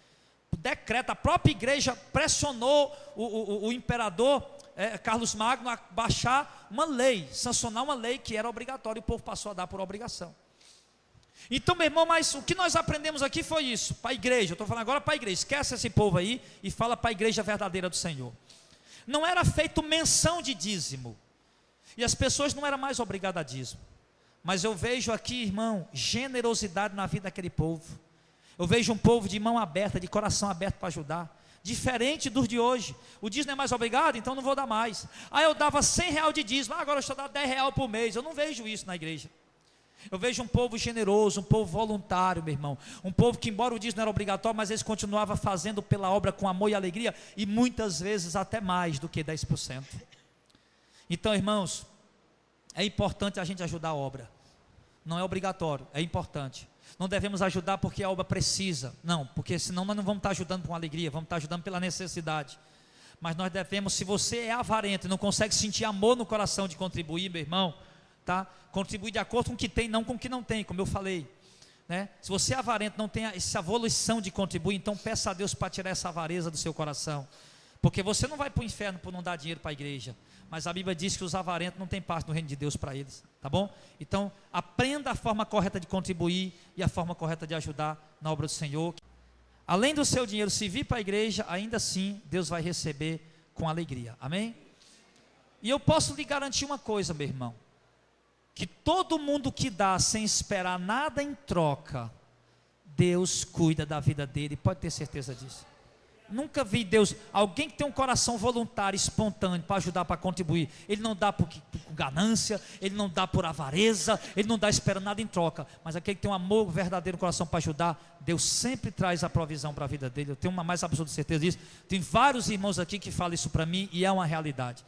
O decreto, a própria igreja pressionou o imperador Carlos Magno a baixar uma lei, sancionar uma lei que era obrigatória, e o povo passou a dar por obrigação. Então, meu irmão, mas o que nós aprendemos aqui foi isso, para a igreja. Eu estou falando agora para a igreja, esquece esse povo aí e fala para a igreja verdadeira do Senhor. Não era feito menção de dízimo, e as pessoas não eram mais obrigadas a dízimo, mas eu vejo aqui, irmão, generosidade na vida daquele povo. Eu vejo um povo de mão aberta, de coração aberto para ajudar, diferente dos de hoje. O dízimo é mais obrigado, então não vou dar mais. Eu dava R$100 de dízimo, agora eu estou dando R$10 por mês. Eu não vejo isso na igreja. Eu vejo um povo generoso, um povo voluntário, meu irmão. Um povo que, embora o dízimo não era obrigatório, mas eles continuavam fazendo pela obra com amor e alegria, e muitas vezes até mais do que 10%. Então, irmãos, é importante a gente ajudar a obra. Não é obrigatório, é importante. Não devemos ajudar porque a obra precisa, não, porque senão nós não vamos estar ajudando com alegria, vamos estar ajudando pela necessidade. Mas nós devemos, se você é avarento e não consegue sentir amor no coração de contribuir, meu irmão, tá? Contribuir de acordo com o que tem, não com o que não tem, como eu falei, né? Se você é avarento, não tem essa volição de contribuir, então peça a Deus para tirar essa avareza do seu coração, porque você não vai para o inferno por não dar dinheiro para a igreja, mas a Bíblia diz que os avarentos não têm parte no reino de Deus para eles, tá bom? Então, aprenda a forma correta de contribuir e a forma correta de ajudar na obra do Senhor. Além do seu dinheiro se vir para a igreja, ainda assim, Deus vai receber com alegria, amém? E eu posso lhe garantir uma coisa, meu irmão, que todo mundo que dá sem esperar nada em troca, Deus cuida da vida dele, pode ter certeza disso. Nunca vi Deus, alguém que tem um coração voluntário, espontâneo, para ajudar, para contribuir, ele não dá por ganância, ele não dá por avareza, ele não dá esperando nada em troca, mas aquele que tem um amor verdadeiro no coração para ajudar, Deus sempre traz a provisão para a vida dele. Eu tenho uma mais absoluta certeza disso. Tem vários irmãos aqui que falam isso para mim e é uma realidade.